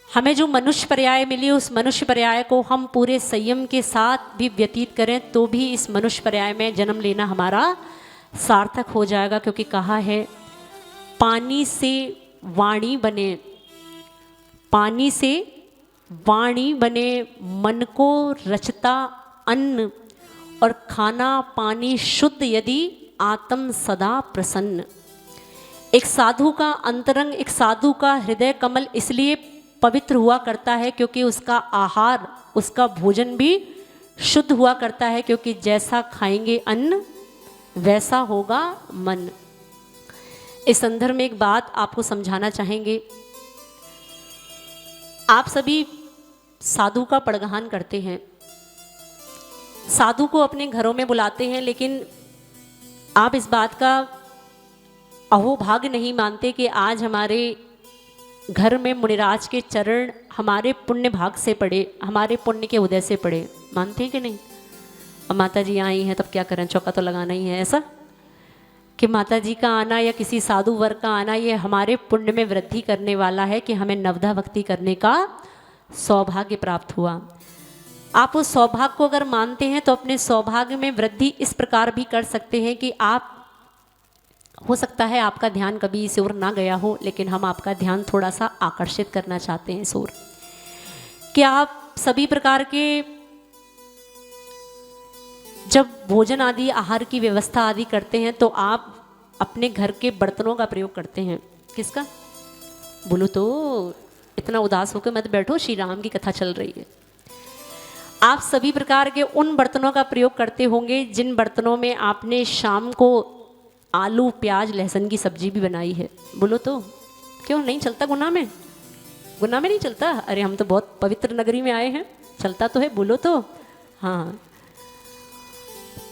हमें जो मनुष्य पर्याय मिली उस मनुष्य पर्याय को हम पूरे संयम के साथ भी व्यतीत करें तो भी इस मनुष्य पर्याय में जन्म लेना हमारा सार्थक हो जाएगा। क्योंकि कहा है पानी से वाणी बने, पानी से वाणी बने, मन को रचता अन्न, और खाना पानी शुद्ध यदि आत्म सदा प्रसन्न। एक साधु का अंतरंग, एक साधु का हृदय कमल इसलिए पवित्र हुआ करता है क्योंकि उसका आहार, उसका भोजन भी शुद्ध हुआ करता है, क्योंकि जैसा खाएंगे अन्न वैसा होगा मन। इस संदर्भ में एक बात आपको समझाना चाहेंगे। आप सभी साधु का पड़गान करते हैं, साधु को अपने घरों में बुलाते हैं, लेकिन आप इस बात का अहोभाग्य नहीं मानते कि आज हमारे घर में मुनिराज के चरण हमारे पुण्य भाग से पड़े, हमारे पुण्य के उदय से पड़े। मानते हैं कि नहीं? अब माता जी आई हैं तब क्या करें, चौका तो लगाना ही है। ऐसा कि माता जी का आना या किसी साधु वर्ग का आना ये हमारे पुण्य में वृद्धि करने वाला है कि हमें नवधा भक्ति करने का सौभाग्य प्राप्त हुआ। आप उस सौभाग्य को अगर मानते हैं तो अपने सौभाग्य में वृद्धि इस प्रकार भी कर सकते हैं कि आप, हो सकता है आपका ध्यान कभी इस ओर ना गया हो, लेकिन हम आपका ध्यान थोड़ा सा आकर्षित करना चाहते हैं इस ओर कि आप सभी प्रकार के जब भोजन आदि आहार की व्यवस्था आदि करते हैं तो आप अपने घर के बर्तनों का प्रयोग करते हैं। किसका? बोलो तो, इतना उदास होकर मत बैठो, श्री राम की कथा चल रही है। आप सभी प्रकार के उन बर्तनों का प्रयोग करते होंगे जिन बर्तनों में आपने शाम को आलू प्याज लहसुन की सब्जी भी बनाई है। बोलो तो, क्यों नहीं चलता गुना में? गुना में नहीं चलता? अरे हम तो बहुत पवित्र नगरी में आए हैं, चलता तो है। बोलो तो हाँ।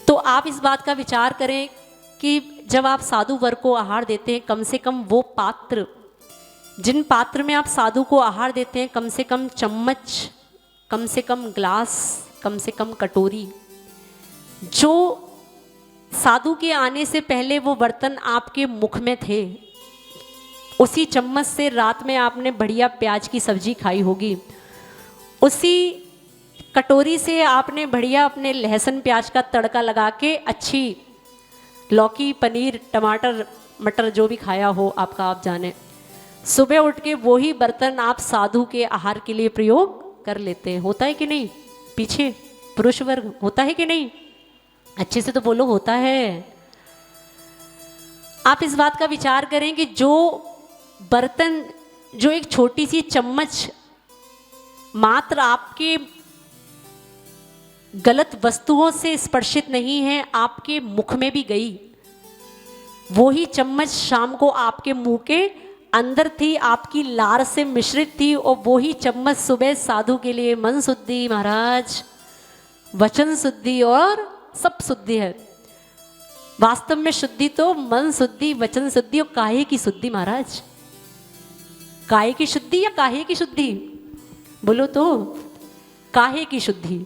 तो आप इस बात का विचार करें कि जब आप साधु वर्ग को आहार देते हैं, कम से कम वो पात्र, जिन पात्र में आप साधु को आहार देते हैं, कम से कम चम्मच, कम से कम ग्लास, कम से कम कटोरी, जो साधु के आने से पहले वो बर्तन आपके मुख में थे, उसी चम्मच से रात में आपने बढ़िया प्याज की सब्जी खाई होगी, उसी कटोरी से आपने बढ़िया अपने लहसुन प्याज का तड़का लगा के अच्छी लौकी पनीर टमाटर मटर जो भी खाया हो आपका, आप जाने, सुबह उठ के वही बर्तन आप साधु के आहार के लिए प्रयोग कर लेते हैं। होता है कि नहीं? पीछे पुरुष वर्ग होता है कि नहीं? अच्छे से तो बोलो, होता है। आप इस बात का विचार करें कि जो बर्तन, जो एक छोटी सी चम्मच मात्र आपके गलत वस्तुओं से स्पर्शित नहीं है, आपके मुख में भी गई, वो ही चम्मच शाम को आपके मुंह के अंदर थी, आपकी लार से मिश्रित थी, और वो ही चम्मच सुबह साधु के लिए मन शुद्धि महाराज, वचन शुद्धि और सब शुद्धि है। वास्तव में शुद्धि तो मन शुद्धि, वचन शुद्धि और काहे की शुद्धि महाराज। काहे की शुद्धि या काहे की शुद्धि? बोलो तो, काहे की शुद्धि।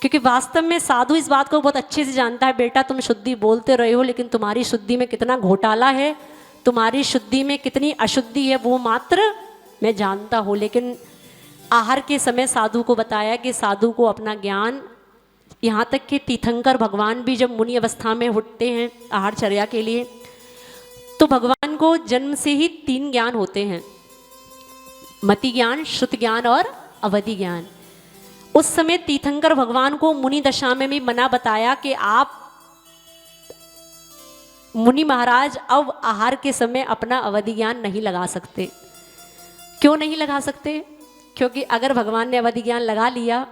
क्योंकि वास्तव में साधु इस बात को बहुत अच्छे से जानता है, बेटा तुम शुद्धि बोलते रहे हो, लेकिन तुम्हारी शुद्धि में कितना घोटाला है, तुम्हारी शुद्धि में कितनी अशुद्धि है वो मात्र मैं जानता हूँ। लेकिन आहार के समय साधु को बताया कि साधु को अपना ज्ञान, यहाँ तक कि तीर्थंकर भगवान भी जब मुनि अवस्था में उठते हैं आहारचर्या के लिए, तो भगवान को जन्म से ही 3 ज्ञान होते हैं, मति ज्ञान, श्रुत ज्ञान और अवधि ज्ञान। उस समय तीर्थंकर भगवान को मुनि दशा में भी मना बताया कि आप मुनि महाराज अब आहार के समय अपना अवधि ज्ञान नहीं लगा सकते। क्यों नहीं लगा सकते? क्योंकि अगर भगवान ने अवधि ज्ञान लगा लिया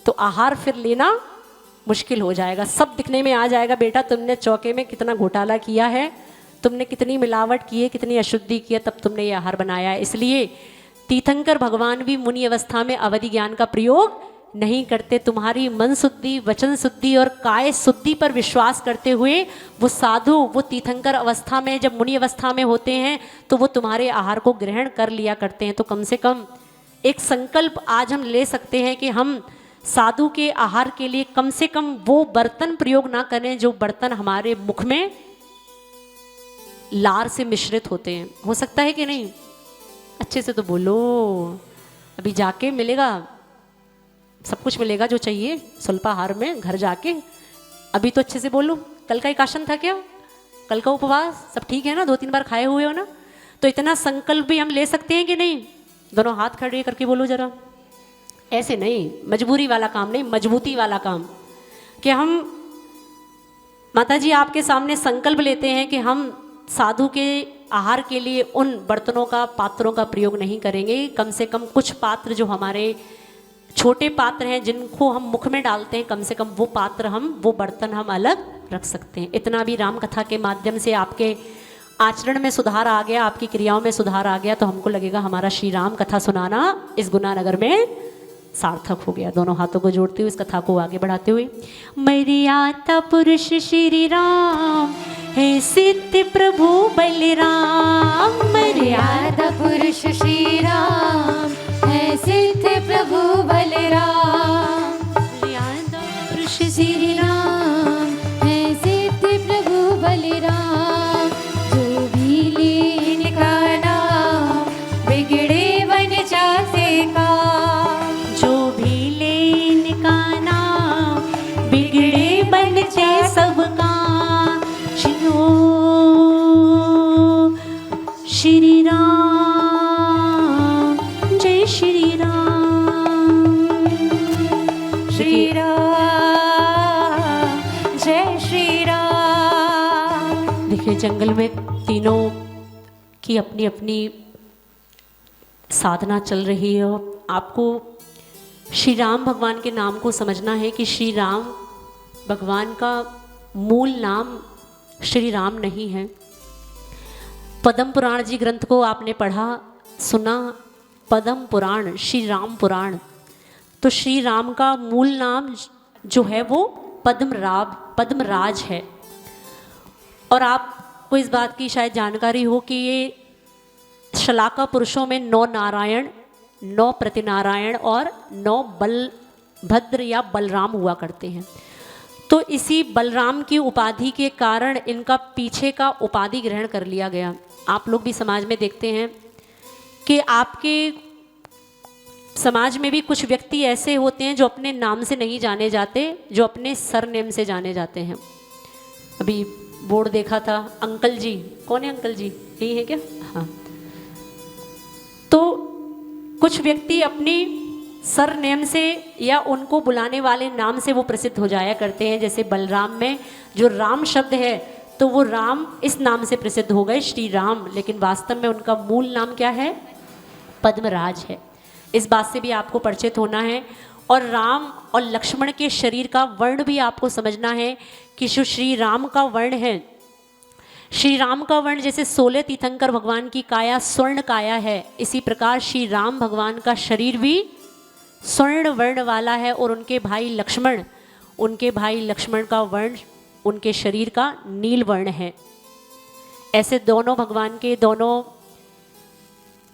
तो आहार फिर लेना मुश्किल हो जाएगा, सब दिखने में आ जाएगा, बेटा तुमने चौके में कितना घोटाला किया है, तुमने कितनी मिलावट की है, कितनी अशुद्धि की है, तब तुमने ये आहार बनाया है। इसलिए तीर्थंकर भगवान भी मुनि अवस्था में अवधि ज्ञान का प्रयोग नहीं करते। तुम्हारी मन शुद्धि, वचन शुद्धि और काय शुद्धि पर विश्वास करते हुए वो साधु, वो तीर्थंकर अवस्था में, जब मुनि अवस्था में होते हैं तो वो तुम्हारे आहार को ग्रहण कर लिया करते हैं। तो कम से कम एक संकल्प आज हम ले सकते हैं कि हम साधु के आहार के लिए कम से कम वो बर्तन प्रयोग ना करें जो बर्तन हमारे मुख में लार से मिश्रित होते हैं। हो सकता है कि नहीं? अच्छे से तो बोलो, अभी जाके मिलेगा, सब कुछ मिलेगा जो चाहिए स्वल्पाहार में घर जाके। अभी तो अच्छे से बोलो। कल का एकादशी था क्या? कल का उपवास सब ठीक है ना? 2-3 बार खाए हुए हो ना? तो इतना संकल्प भी हम ले सकते हैं कि नहीं? दोनों हाथ खड़े करके बोलो जरा। ऐसे नहीं, मजबूरी वाला काम नहीं, मजबूती वाला काम। कि हम माता जी आपके सामने संकल्प लेते हैं कि हम साधु के आहार के लिए उन बर्तनों का, पात्रों का प्रयोग नहीं करेंगे। कम से कम कुछ पात्र जो हमारे छोटे पात्र हैं जिनको हम मुख में डालते हैं, कम से कम वो पात्र हम, वो बर्तन हम अलग रख सकते हैं। इतना भी राम कथा के माध्यम से आपके आचरण में सुधार आ गया, आपकी क्रियाओं में सुधार आ गया, तो हमको लगेगा हमारा श्री राम कथा सुनाना इस गुनानगर में सार्थक हो गया। दोनों हाथों को जोड़ते हुए इस कथा को आगे बढ़ाते हुए, मर्यादा पुरुष श्री राम है सिद्ध प्रभु बलराम। मर्यादा पुरुष श्री राम है सिद्ध प्रभु बलराम। मर्यादा पुरुष श्री राम है सिद्ध प्रभु बलराम। जो भी ले इनका नाम बिगड़े वन जाते का। जो भी ले इनका नाम बिगड़े बन जाए सबका। श्री राम, जय श्री राम। श्री राम, जय श्री राम। देखिए जंगल में तीनों की अपनी अपनी साधना चल रही है और आपको श्री राम भगवान के नाम को समझना है कि श्री राम भगवान का मूल नाम श्री राम नहीं है। पद्म पुराण जी ग्रंथ को आपने पढ़ा, सुना, पद्म पुराण, श्री राम पुराण। तो श्री राम का मूल नाम जो है वो पद्मराज है। और आपको इस बात की शायद जानकारी हो कि ये शलाका पुरुषों में 9 नारायण, 9 प्रतिनारायण और 9 बलभद्र या बलराम हुआ करते हैं। तो इसी बलराम की उपाधि के कारण इनका पीछे का उपाधि ग्रहण कर लिया गया। आप लोग भी समाज में देखते हैं कि आपके समाज में भी कुछ व्यक्ति ऐसे होते हैं जो अपने नाम से नहीं जाने जाते, जो अपने सरनेम से जाने जाते हैं। अभी बोर्ड देखा था, अंकल जी। कौन है अंकल जी? यही है क्या? हाँ। तो कुछ व्यक्ति अपनी सरनेम से या उनको बुलाने वाले नाम से वो प्रसिद्ध हो जाया करते हैं। जैसे बलराम में जो राम शब्द है तो वो राम इस नाम से प्रसिद्ध हो गए, श्री राम, लेकिन वास्तव में उनका मूल नाम क्या है? पद्मराज है। इस बात से भी आपको परिचित होना है। और राम और लक्ष्मण के शरीर का वर्ण भी आपको समझना है कि जो श्री राम का वर्ण है, श्री राम का वर्ण जैसे 16 तीर्थंकर भगवान की काया स्वर्ण काया है, इसी प्रकार श्री राम भगवान का शरीर भी स्वर्ण वर्ण वाला है। और उनके भाई लक्ष्मण का वर्ण, उनके शरीर का नील वर्ण है। ऐसे दोनों भगवान के, दोनों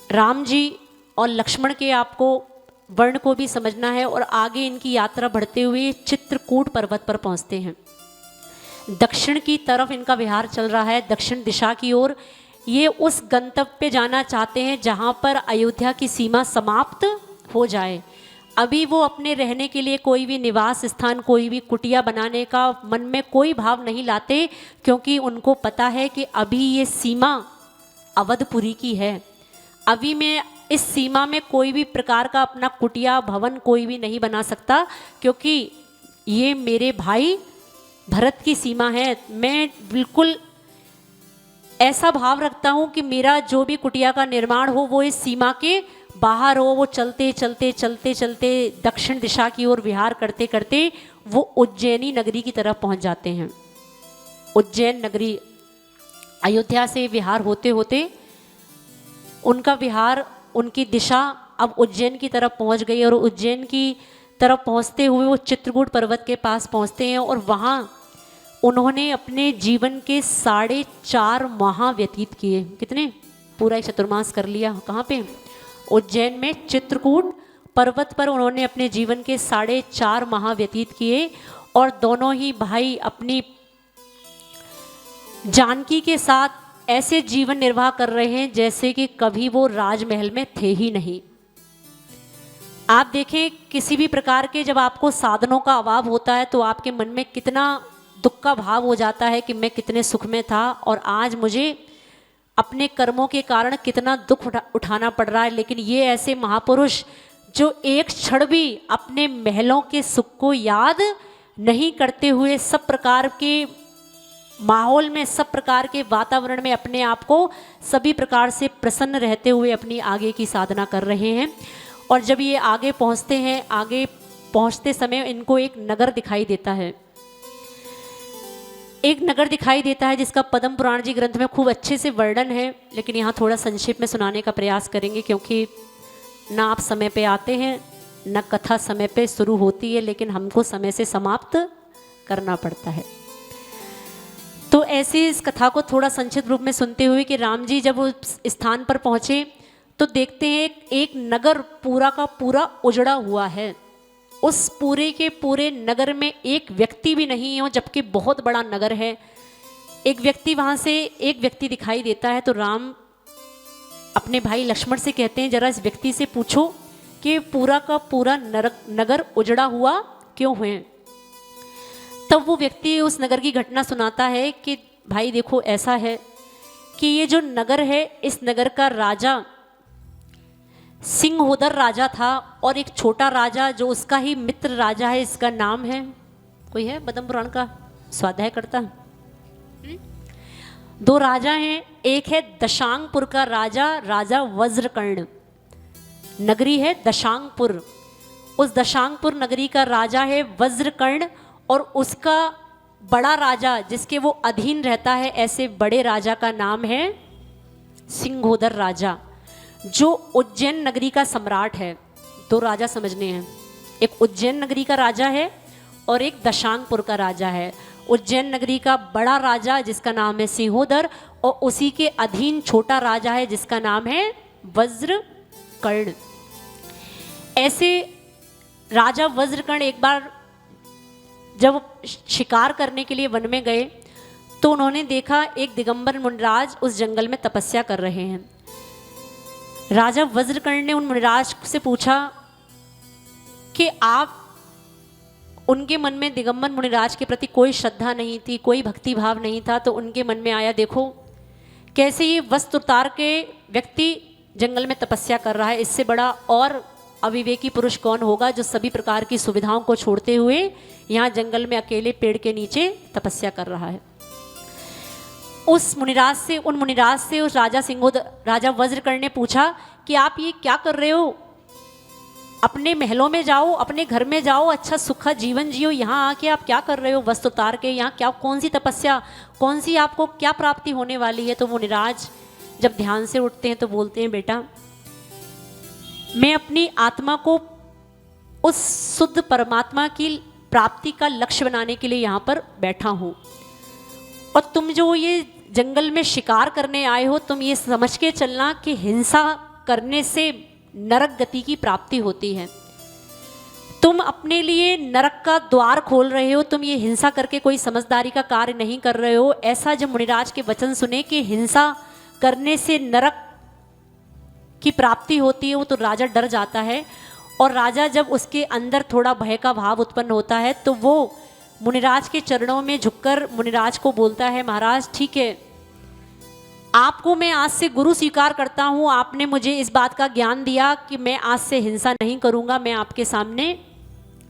राम जी और लक्ष्मण के आपको वर्ण को भी समझना है। और आगे इनकी यात्रा बढ़ते हुए चित्रकूट पर्वत पर पहुंचते हैं। दक्षिण की तरफ इनका विहार चल रहा है, दक्षिण दिशा की ओर। ये उस गंतव्य पे जाना चाहते हैं जहां पर अयोध्या की सीमा समाप्त हो जाए। अभी वो अपने रहने के लिए कोई भी निवास स्थान, कोई भी कुटिया बनाने का मन में कोई भाव नहीं लाते, क्योंकि उनको पता है कि अभी ये सीमा अवधपुरी की है। अभी मैं इस सीमा में कोई भी प्रकार का अपना कुटिया भवन कोई भी नहीं बना सकता, क्योंकि ये मेरे भाई भरत की सीमा है। मैं बिल्कुल ऐसा भाव रखता हूँ कि मेरा जो भी कुटिया का निर्माण हो वो इस सीमा के बाहर हो। वो चलते चलते चलते चलते दक्षिण दिशा की ओर विहार करते करते वो उज्जैनी नगरी की तरफ पहुँच जाते हैं। उज्जैन नगरी, अयोध्या से विहार होते होते उनका विहार, उनकी दिशा अब उज्जैन की तरफ पहुंच गई, और उज्जैन की तरफ पहुंचते हुए वो चित्रकूट पर्वत के पास पहुंचते हैं, और वहाँ उन्होंने अपने जीवन के 4.5 माह व्यतीत किए। कितने? पूरा एक चतुर्मास कर लिया। कहाँ पे? उज्जैन में चित्रकूट पर्वत पर उन्होंने अपने जीवन के 4.5 माह व्यतीत किए, और दोनों ही भाई अपनी जानकी के साथ ऐसे जीवन निर्वाह कर रहे हैं जैसे कि कभी वो राजमहल में थे ही नहीं। आप देखें, किसी भी प्रकार के जब आपको साधनों का अभाव होता है तो आपके मन में कितना दुख का भाव हो जाता है कि मैं कितने सुख में था और आज मुझे अपने कर्मों के कारण कितना दुख उठाना पड़ रहा है। लेकिन ये ऐसे महापुरुष जो एक क्षण भी अपने महलों के सुख को याद नहीं करते हुए सब प्रकार के माहौल में, सब प्रकार के वातावरण में अपने आप को सभी प्रकार से प्रसन्न रहते हुए अपनी आगे की साधना कर रहे हैं। और जब ये आगे पहुंचते हैं, आगे पहुंचते समय इनको एक नगर दिखाई देता है। एक नगर दिखाई देता है जिसका पद्म पुराण जी ग्रंथ में खूब अच्छे से वर्णन है, लेकिन यहाँ थोड़ा संक्षेप में सुनाने का प्रयास करेंगे, क्योंकि ना आप समय पे आते हैं, न कथा समय पे शुरू होती है, लेकिन हमको समय से समाप्त करना पड़ता है। तो ऐसे इस कथा को थोड़ा संक्षिप्त रूप में सुनते हुए कि राम जी जब उस स्थान पर पहुँचे तो देखते हैं एक नगर पूरा का पूरा उजड़ा हुआ है। उस पूरे के पूरे नगर में एक व्यक्ति भी नहीं है, जबकि बहुत बड़ा नगर है। एक व्यक्ति वहाँ से एक व्यक्ति दिखाई देता है, तो राम अपने भाई लक्ष्मण से कहते हैं जरा इस व्यक्ति से पूछो कि पूरा का पूरा नगर उजड़ा हुआ क्यों है। तब वो व्यक्ति उस नगर की घटना सुनाता है कि भाई देखो ऐसा है कि ये जो नगर है, इस नगर का राजा सिंहोदर राजा था, और एक छोटा राजा जो उसका ही मित्र राजा है, इसका नाम है, कोई है पद्म पुराण का स्वाध्याय करता? 2 राजा हैं। एक है दशांगपुर का राजा, राजा वज्रकर्ण। नगरी है दशांगपुर। उस दशांगपुर नगरी का राजा है वज्रकर्ण, और उसका बड़ा राजा जिसके वो अधीन रहता है, ऐसे बड़े राजा का नाम है सिंहोदर राजा, जो उज्जैन नगरी का सम्राट है। 2 राजा समझने हैं, एक उज्जैन नगरी का राजा है और एक दशांगपुर का राजा है। उज्जैन नगरी का बड़ा राजा जिसका नाम है सिंहोदर, और उसी के अधीन छोटा राजा है जिसका नाम है वज्रकर्ण। ऐसे राजा वज्रकर्ण एक बार जब शिकार करने के लिए वन में गए तो उन्होंने देखा एक दिगंबर मुनिराज उस जंगल में तपस्या कर रहे हैं। राजा वज्रकर्ण ने उन मुनिराज से पूछा कि आप, उनके मन में दिगंबर मुनिराज के प्रति कोई श्रद्धा नहीं थी, कोई भक्ति भाव नहीं था, तो उनके मन में आया देखो कैसे ये वस्त्र उतार के व्यक्ति जंगल में तपस्या कर रहा है, इससे बड़ा और अविवेकी पुरुष कौन होगा जो सभी प्रकार की सुविधाओं को छोड़ते हुए यहाँ जंगल में अकेले पेड़ के नीचे तपस्या कर रहा है। उन मुनिराज से उस राजा वज्रकर्ण ने पूछा कि आप ये क्या कर रहे हो? अपने महलों में जाओ, अपने घर में जाओ, अच्छा सुखा जीवन जियो, यहाँ आके आप क्या कर रहे हो वस्त्र उतार के? यहाँ क्या, कौन सी तपस्या, कौन सी आपको क्या प्राप्ति होने वाली है? तो मुनिराज जब ध्यान से उठते हैं तो बोलते हैं बेटा, मैं अपनी आत्मा को उस शुद्ध परमात्मा की प्राप्ति का लक्ष्य बनाने के लिए यहाँ पर बैठा हूँ, और तुम जो ये जंगल में शिकार करने आए हो, तुम ये समझ के चलना कि हिंसा करने से नरक गति की प्राप्ति होती है। तुम अपने लिए नरक का द्वार खोल रहे हो, तुम ये हिंसा करके कोई समझदारी का कार्य नहीं कर रहे हो। ऐसा जब मुनिराज के वचन सुने कि हिंसा करने से नरक की प्राप्ति होती है, वो तो राजा डर जाता है और राजा जब उसके अंदर थोड़ा भय का भाव उत्पन्न होता है तो वो मुनिराज के चरणों में झुककर मुनिराज को बोलता है, महाराज ठीक है, आपको मैं आज से गुरु स्वीकार करता हूँ, आपने मुझे इस बात का ज्ञान दिया कि मैं आज से हिंसा नहीं करूँगा, मैं आपके सामने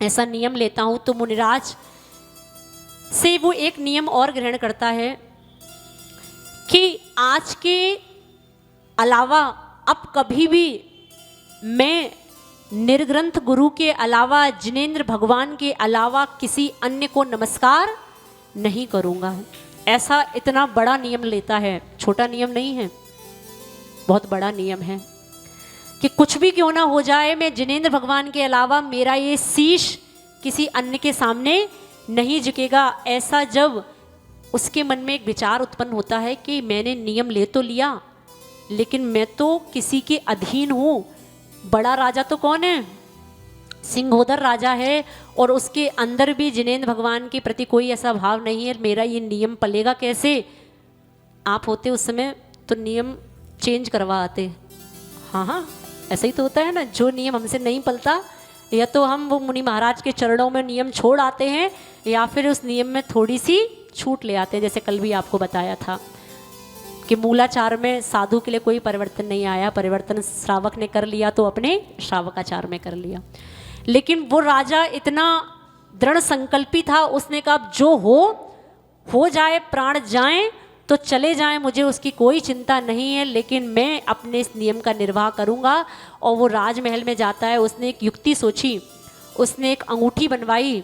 ऐसा नियम लेता हूँ। तो मुनिराज से वो एक नियम और ग्रहण करता है कि आज के अलावा अब कभी भी मैं निर्ग्रंथ गुरु के अलावा, जिनेंद्र भगवान के अलावा किसी अन्य को नमस्कार नहीं करूँगा। ऐसा इतना बड़ा नियम लेता है, छोटा नियम नहीं है, बहुत बड़ा नियम है कि कुछ भी क्यों ना हो जाए, मैं जिनेंद्र भगवान के अलावा मेरा ये शीश किसी अन्य के सामने नहीं झुकेगा। ऐसा जब उसके मन में एक विचार उत्पन्न होता है कि मैंने नियम ले तो लिया, लेकिन मैं तो किसी के अधीन हूँ। बड़ा राजा तो कौन है? सिंहोदर राजा है, और उसके अंदर भी जिनेंद्र भगवान के प्रति कोई ऐसा भाव नहीं है। मेरा ये नियम पलेगा कैसे? आप होते उस समय तो नियम चेंज करवा आते। हाँ हाँ, ऐसा ही तो होता है ना, जो नियम हमसे नहीं पलता या तो हम वो मुनि महाराज के चरणों में नियम छोड़ आते हैं या फिर उस नियम में थोड़ी सी छूट ले आते हैं। जैसे कल भी आपको बताया था कि मूलाचार में साधु के लिए कोई परिवर्तन नहीं आया, परिवर्तन श्रावक ने कर लिया तो अपने श्रावकाचार में कर लिया। लेकिन वो राजा इतना दृढ़ संकल्पी था, उसने कहा जो हो जाए, प्राण जाएं तो चले जाएं, मुझे उसकी कोई चिंता नहीं है, लेकिन मैं अपने इस नियम का निर्वाह करूंगा। और वो राजमहल में जाता है, उसने एक युक्ति सोची, उसने एक अंगूठी बनवाई,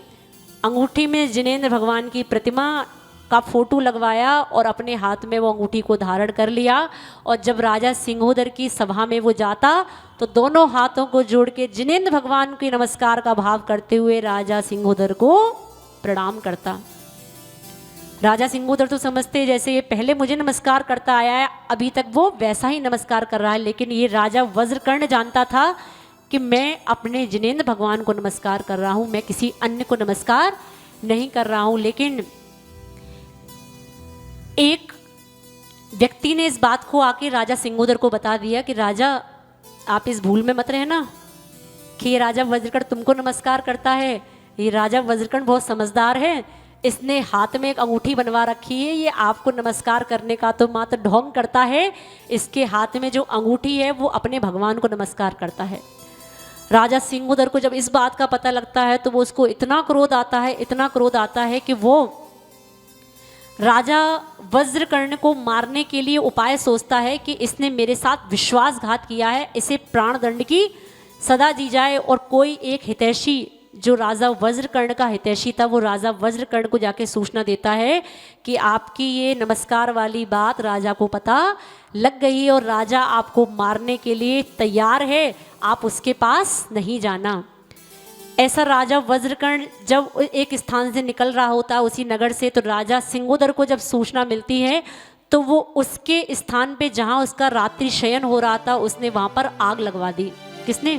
अंगूठी में जिनेंद्र भगवान की प्रतिमा का फोटो लगवाया और अपने हाथ में वो अंगूठी को धारण कर लिया। और जब राजा सिंहोदर की सभा में वो जाता तो दोनों हाथों को जोड़ के जिनेंद्र भगवान के नमस्कार का भाव करते हुए राजा सिंहोदर को प्रणाम करता। राजा सिंहोदर तो समझते जैसे ये पहले मुझे नमस्कार करता आया है, अभी तक वो वैसा ही नमस्कार कर रहा है। लेकिन ये राजा वज्रकर्ण जानता था कि मैं अपने जिनेंद्र भगवान को नमस्कार कर रहा हूँ, मैं किसी अन्य को नमस्कार नहीं कर रहा हूँ। लेकिन एक व्यक्ति ने इस बात को आके राजा सिंहोदर को बता दिया कि राजा आप इस भूल में मत रहना कि ये राजा वज्रकर्ण तुमको नमस्कार करता है। ये राजा वज्रकर्ण बहुत समझदार है, इसने हाथ में एक अंगूठी बनवा रखी है, ये आपको नमस्कार करने का तो मात्र ढोंग करता है, इसके हाथ में जो अंगूठी है वो अपने भगवान को नमस्कार करता है। राजा सिंहोदर को जब इस बात का पता लगता है तो वो उसको इतना क्रोध आता है, इतना क्रोध आता है कि वो राजा वज्रकर्ण को मारने के लिए उपाय सोचता है कि इसने मेरे साथ विश्वासघात किया है, इसे प्राण दंड की सजा दी जाए। और कोई एक हितैषी जो राजा वज्रकर्ण का हितैषी था, वो राजा वज्रकर्ण को जाके सूचना देता है कि आपकी ये नमस्कार वाली बात राजा को पता लग गई है और राजा आपको मारने के लिए तैयार है, आप उसके पास नहीं जाना। ऐसा राजा वज्रकर्ण जब एक स्थान से निकल रहा होता उसी नगर से, तो राजा सिंहोदर को जब सूचना मिलती है तो वो उसके स्थान पे जहाँ उसका रात्रि शयन हो रहा था उसने वहाँ पर आग लगवा दी। किसने?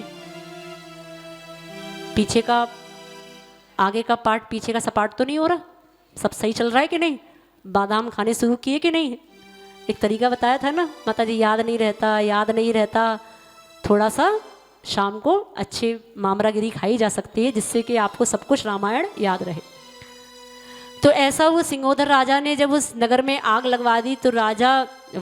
पीछे का, आगे का पार्ट, पीछे का सपाट तो नहीं हो रहा? सब सही चल रहा है कि नहीं? बादाम खाने शुरू किए कि नहीं? एक तरीका बताया था ना माता जी, याद नहीं रहता, थोड़ा सा शाम को अच्छे मामरागिरी खाई जा सकती है जिससे कि आपको सब कुछ रामायण याद रहे। तो ऐसा वो सिंहोदर राजा ने जब उस नगर में आग लगवा दी तो राजा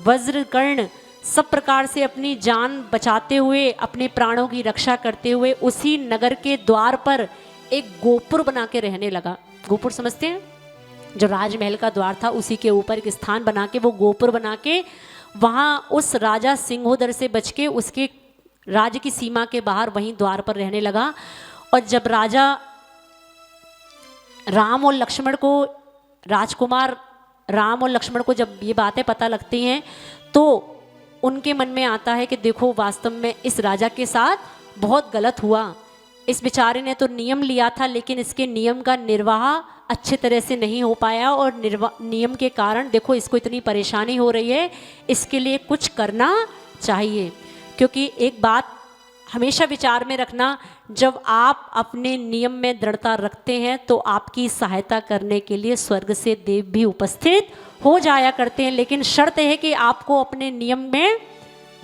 वज्रकर्ण सब प्रकार से अपनी जान बचाते हुए, अपने प्राणों की रक्षा करते हुए उसी नगर के द्वार पर एक गोपुर बना के रहने लगा। गोपुर समझते हैं? जो राजमहल का द्वार था उसी के ऊपर एक स्थान बना के, वो गोपुर बना के वहाँ उस राजा सिंहोदर से बच के उसके राज्य की सीमा के बाहर वहीं द्वार पर रहने लगा। और जब राजा राम और लक्ष्मण को, राजकुमार राम और लक्ष्मण को जब ये बातें पता लगती हैं तो उनके मन में आता है कि देखो वास्तव में इस राजा के साथ बहुत गलत हुआ, इस बेचारे ने तो नियम लिया था लेकिन इसके नियम का निर्वाह अच्छे तरह से नहीं हो पाया और नियम के कारण देखो इसको इतनी परेशानी हो रही है, इसके लिए कुछ करना चाहिए। क्योंकि एक बात हमेशा विचार में रखना, जब आप अपने नियम में दृढ़ता रखते हैं तो आपकी सहायता करने के लिए स्वर्ग से देव भी उपस्थित हो जाया करते हैं, लेकिन शर्त है कि आपको अपने नियम में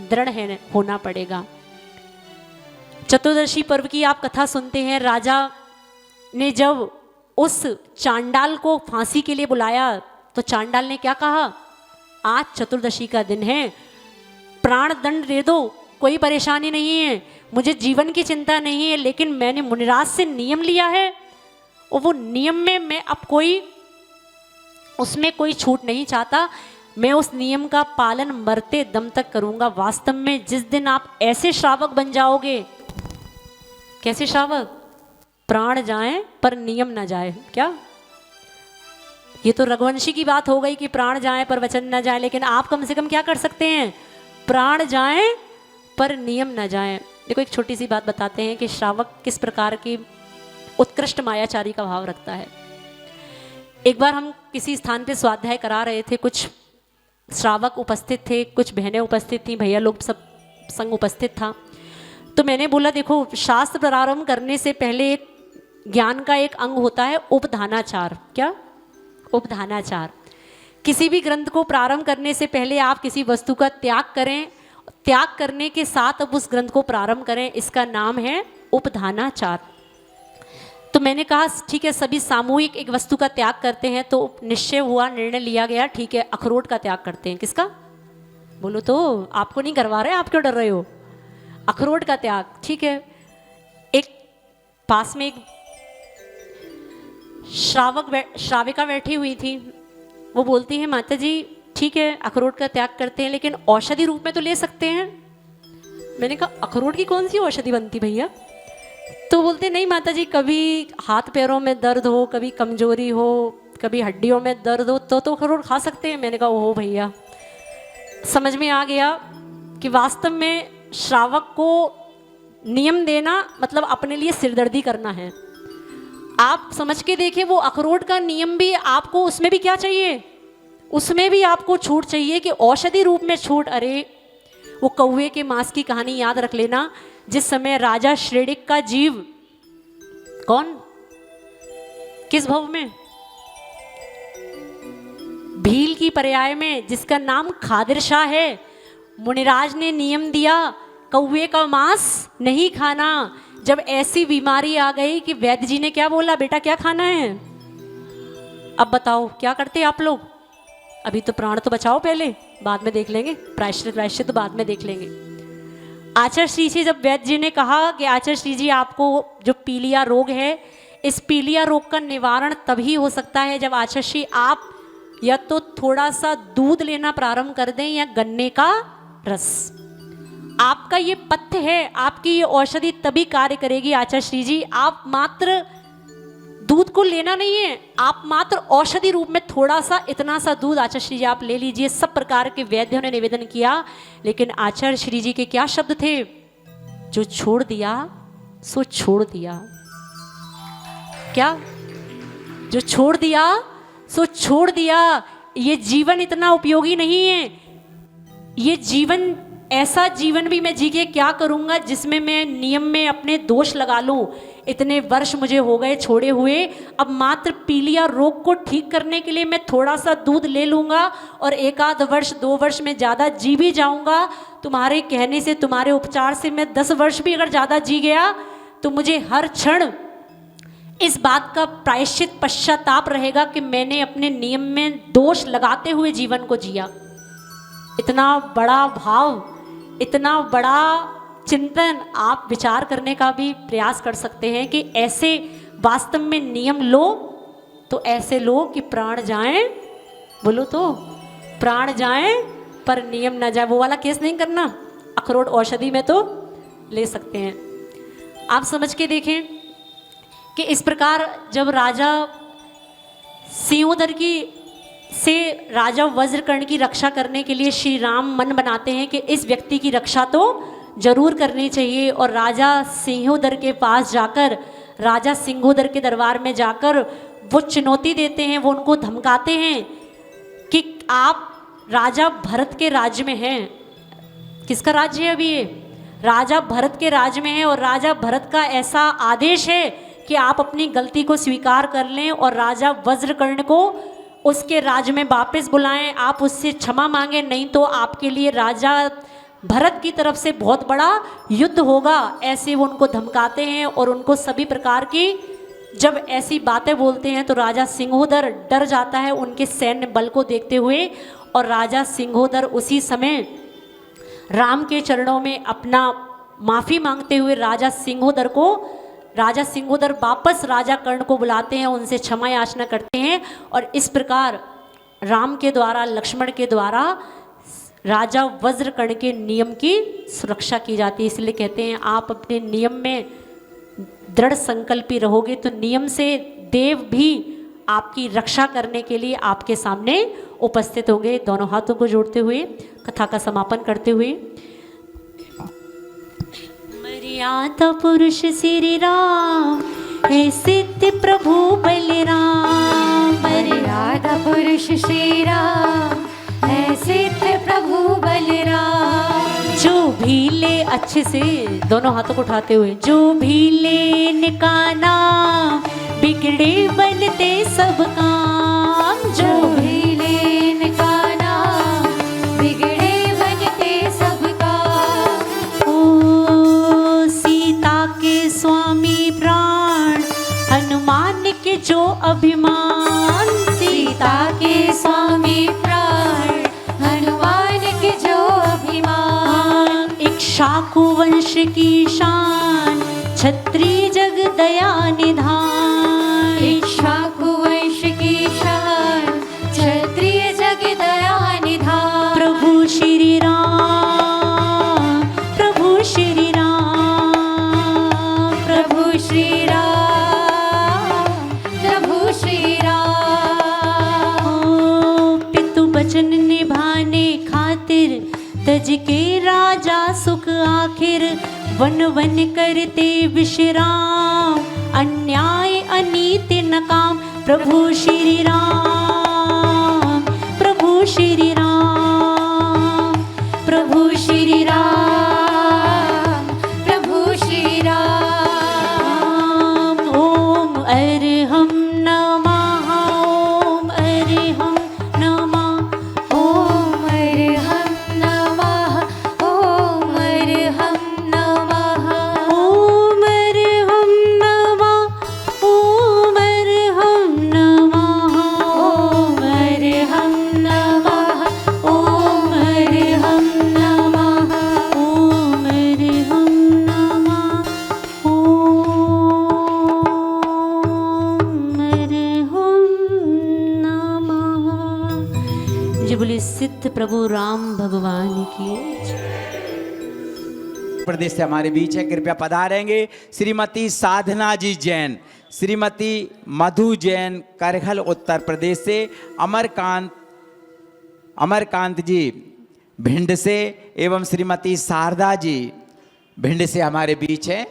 दृढ़ होना पड़ेगा। चतुर्दशी पर्व की आप कथा सुनते हैं। राजा ने जब उस चांडाल को फांसी के लिए बुलाया तो चांडाल ने क्या कहा, आज चतुर्दशी का दिन है, प्राण दंड दे दो, कोई परेशानी नहीं है, मुझे जीवन की चिंता नहीं है, लेकिन मैंने मुनिराज से नियम लिया है और वो नियम में मैं अब उसमें कोई छूट नहीं चाहता, मैं उस नियम का पालन मरते दम तक करूंगा। वास्तव में जिस दिन आप ऐसे श्रावक बन जाओगे, कैसे श्रावक, प्राण जाएं पर नियम ना जाए। क्या, ये तो रघुवंशी की बात हो गई कि प्राण जाएं पर वचन ना जाए, लेकिन आप कम से कम क्या कर सकते हैं, प्राण जाएं पर नियम ना जाएं। देखो एक छोटी सी बात बताते हैं कि श्रावक किस प्रकार की उत्कृष्ट मायाचारी का भाव रखता है। एक बार हम किसी स्थान पे स्वाध्याय करा रहे थे, कुछ श्रावक उपस्थित थे, कुछ बहनें उपस्थित थी, भैया लोग सब संग उपस्थित था। तो मैंने बोला देखो, शास्त्र प्रारंभ करने से पहले एक ज्ञान का एक अंग होता है उपधानाचार। क्या, उपधानाचार। किसी भी ग्रंथ को प्रारंभ करने से पहले आप किसी वस्तु का त्याग करें, त्याग करने के साथ अब उस ग्रंथ को प्रारंभ करें, इसका नाम है उपधानाचार। तो मैंने कहा ठीक है, सभी सामूहिक एक वस्तु का त्याग करते हैं। तो निश्चय हुआ, निर्णय लिया गया, ठीक है अखरोट का त्याग करते हैं। किसका, बोलो तो, आपको नहीं करवा रहे, आप क्यों डर रहे हो, अखरोट का त्याग, ठीक है। एक पास में एक श्राविका बैठी हुई थी, वो बोलती है माता जी ठीक है अखरोट का त्याग करते हैं, लेकिन औषधि रूप में तो ले सकते हैं। मैंने कहा अखरोट की कौन सी औषधि बनती भैया? तो बोलते नहीं माता जी, कभी हाथ पैरों में दर्द हो, कभी कमजोरी हो, कभी हड्डियों में दर्द हो तो अखरोट खा सकते हैं। मैंने कहा ओहो भैया, समझ में आ गया कि वास्तव में श्रावक को नियम देना मतलब अपने लिए सिरदर्दी करना है। आप समझ के देखिए, वो अखरोट का नियम भी आपको, उसमें भी क्या चाहिए, उसमें भी आपको छूट चाहिए कि औषधि रूप में छूट। अरे वो कौवे के मांस की कहानी याद रख लेना, जिस समय राजा श्रेडिक का जीव, कौन, किस भव में, भील की पर्याय में, जिसका नाम खादिर शाह है, मुनिराज ने नियम दिया कौवे का मांस नहीं खाना। जब ऐसी बीमारी आ गई कि वैद्य जी ने क्या बोला, बेटा क्या खाना है, अब बताओ क्या करते आप लोग, अभी तो प्राण तो बचाओ पहले, बाद में देख लेंगे, प्रायश्चित तो बाद में देख लेंगे। आचार्य श्री जी, जब वैद्य जी ने कहा कि आचार्य श्री जी आपको जो पीलिया रोग है, इस पीलिया रोग का निवारण तभी हो सकता है जब आचार्य श्री आप या तो थोड़ा सा दूध लेना प्रारंभ कर दें या गन्ने का रस। आपका ये पथ्य है, आपकी ये औषधि तभी कार्य करेगी आचार्य श्री जी। आप मात्र दूध को लेना नहीं है, आप मात्र औषधि रूप में थोड़ा सा, इतना सा दूध आचार्य श्री जी आप ले लीजिए। सब प्रकार के वैद्यों ने निवेदन किया, लेकिन आचार्य श्री जी के क्या शब्द थे, जो छोड़ दिया सो छोड़ दिया। क्या, जो छोड़ दिया सो छोड़ दिया। ये जीवन इतना उपयोगी नहीं है, ये जीवन, ऐसा जीवन भी मैं जी के क्या करूंगा जिसमें मैं नियम में अपने दोष लगा लूं। इतने वर्ष मुझे हो गए छोड़े हुए, अब मात्र पीलिया रोग को ठीक करने के लिए मैं थोड़ा सा दूध ले लूंगा और एक आध वर्ष 2 वर्ष में ज़्यादा जी भी जाऊंगा। तुम्हारे कहने से, तुम्हारे उपचार से मैं 10 वर्ष भी अगर ज़्यादा जी गया तो मुझे हर क्षण इस बात का प्रायश्चित पश्चाताप रहेगा कि मैंने अपने नियम में दोष लगाते हुए जीवन को जिया। इतना बड़ा भाव, इतना बड़ा चिंतन आप विचार करने का भी प्रयास कर सकते हैं कि ऐसे वास्तव में नियम लो तो ऐसे लो कि प्राण जाएं, बोलो तो, प्राण जाएं पर नियम ना जाए। वो वाला केस नहीं करना, अखरोट औषधि में तो ले सकते हैं। आप समझ के देखें कि इस प्रकार जब राजा सिंहोदर की से राजा वज्रकर्ण की रक्षा करने के लिए श्री राम मन बनाते हैं कि इस व्यक्ति की रक्षा तो जरूर करनी चाहिए। और राजा सिंहोदर के पास जाकर, राजा सिंहोदर के दरबार में जाकर वो चुनौती देते हैं, वो उनको धमकाते हैं कि आप राजा भरत के राज्य में हैं। किसका राज्य है अभी ये? राजा भरत के राज्य में है और राजा भरत का ऐसा आदेश है कि आप अपनी गलती को स्वीकार कर लें और राजा वज्रकर्ण को उसके राज्य में वापस बुलाएं, आप उससे क्षमा मांगे, नहीं तो आपके लिए राजा भरत की तरफ से बहुत बड़ा युद्ध होगा, ऐसे वो उनको धमकाते हैं और उनको सभी प्रकार की जब ऐसी बातें बोलते हैं तो राजा सिंहोदर डर जाता है उनके सैन्य बल को देखते हुए। और राजा सिंहोदर उसी समय राम के चरणों में अपना माफ़ी मांगते हुए राजा सिंहोदर वापस राजा कर्ण को बुलाते हैं, उनसे क्षमा याचना करते हैं। और इस प्रकार राम के द्वारा, लक्ष्मण के द्वारा राजा वज्रकर्ण के नियम की सुरक्षा की जाती है। इसलिए कहते हैं आप अपने नियम में दृढ़ संकल्पी रहोगे तो नियम से देव भी आपकी रक्षा करने के लिए आपके सामने उपस्थित होंगे। दोनों हाथों को जोड़ते हुए कथा का समापन करते हुए, मर्यादा पुरुष श्री राम हे सिद्ध प्रभु बलराम। मर्यादा पुरुष श्री राम है सिद्ध प्रभु बलराम। जो भी ले, अच्छे से दोनों हाथों को उठाते हुए, जो भी ले इनका नाम बिगड़े बनते सब काम। जो भी ले इनका नाम बिगड़े बनते सब काम। ओ सीता के स्वामी प्राण हनुमान के जो अभिमान। सीता के स्वामी प्राण हनुमान के जो अभिमान। इक्ष्वाकु वंश की शान क्षत्रिय जग दया निधान। इक्ष्वाकु वंश की शान क्षत्रिय जग दया निधान। प्रभु श्री राम, प्रभु श्री राम, प्रभु श्री राम, प्रभु श्री राम। ओ पितु वचन निभाने खातिर तज के राजा सुख आखिर। वन वन करते विश्राम अन्याय अनीति न काम। प्रभु श्री राम, प्रभु श्री राम, प्रभु श्री राम, प्रभु श्री राम। ओम अरहम नमः, ओम अरहम नमः, ओम अरहम नमः, ओम अरहम नमः। ओम अरहम नमः, ओम अरहम नमः, ओम अरहम नमः, ओम अरहम नमः। ओम अरहम नमः, ओम अरहम नमः। जी बोलिए सिद्ध प्रभु राम भगवान की। प्रदेश से हमारे बीच है, कृपया पधारेंगे श्रीमती साधना जी जैन, श्रीमती मधु जैन करघल उत्तर प्रदेश से, अमरकांत जी भिंड से एवं श्रीमती शारदा जी भिंड से हमारे बीच है।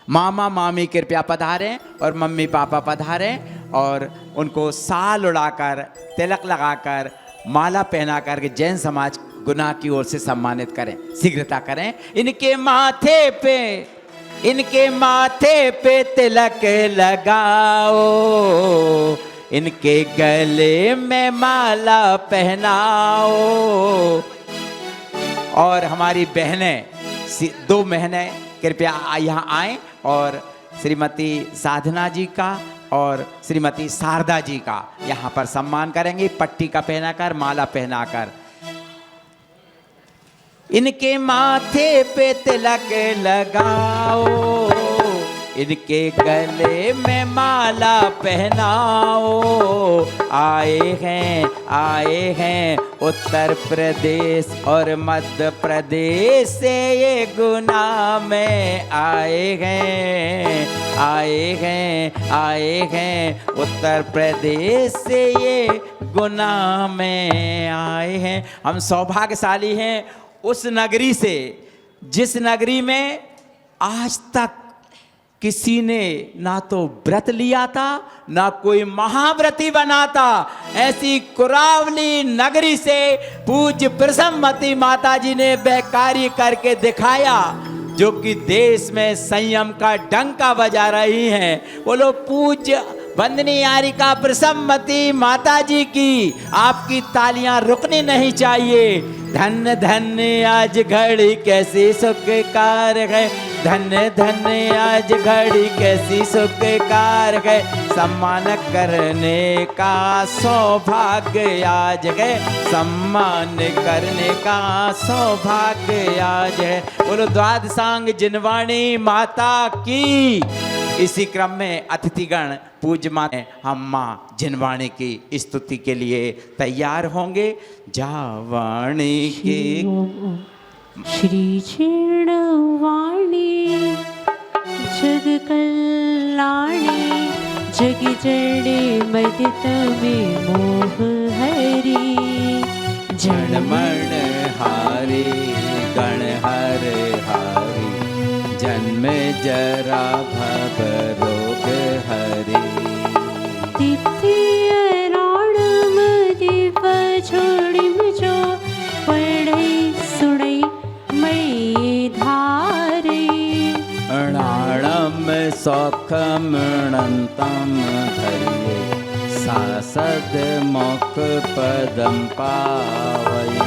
मामा मामी कृपया पधारें और मम्मी पापा पधारें और उनको शाल उड़ाकर, तिलक लगाकर, माला पहना करके जैन समाज गुना की ओर से सम्मानित करें, शीघ्रता करें। इनके माथे पे तिलक लगाओ, इनके गले में माला पहनाओ। और हमारी बहनें, 2 बहनें कृपया यहाँ आएं और श्रीमती साधना जी का और श्रीमती शारदा जी का यहाँ पर सम्मान करेंगे, पट्टी का पहनाकर, माला पहनाकर। इनके माथे पे तिलक लगाओ, इनके गले में माला पहनाओ। आए हैं उत्तर प्रदेश और मध्य प्रदेश से ये गुना में आए हैं उत्तर प्रदेश से ये गुना में आए हैं। हम सौभाग्यशाली हैं उस नगरी से जिस नगरी में आज तक किसी ने ना तो व्रत लिया था ना कोई महाव्रती बना था। ऐसी कुरावली नगरी से पूज्य प्रसन्नमती माता जी ने वह कार्य करके दिखाया जो कि देश में संयम का डंका बजा रही हैं। बोलो पूज्य वंदनी यारिका प्रसन्नमती माता जी की, आपकी तालियां रुकनी नहीं चाहिए। धन्य धन्य आज घड़ी कैसी सुखकार है, धन्य धन्य आज घड़ी कैसी सुखकार है, सम्मान करने का सौभाग्य आज है, सम्मान करने का सौभाग्य आज है। बोलो द्वादशांग जिनवाणी माता की। इसी क्रम में अतिथिगण पूज्य माता हम माँ जिनवाणी की स्तुति के लिए तैयार होंगे। जावाणी के श्री जिनवाणी जग कल्याणी, जग जड़े मदित में मोह हरी, जनमण हारी गण हर हारी, जन्म जरा भव रोग हरी। दिव्य राणम दिव छोड़िम जो, पढ़ई सुनई मई धारी। अणाणम सौखम अनंतम धरिये, सासद मोक्ष पदम पावई।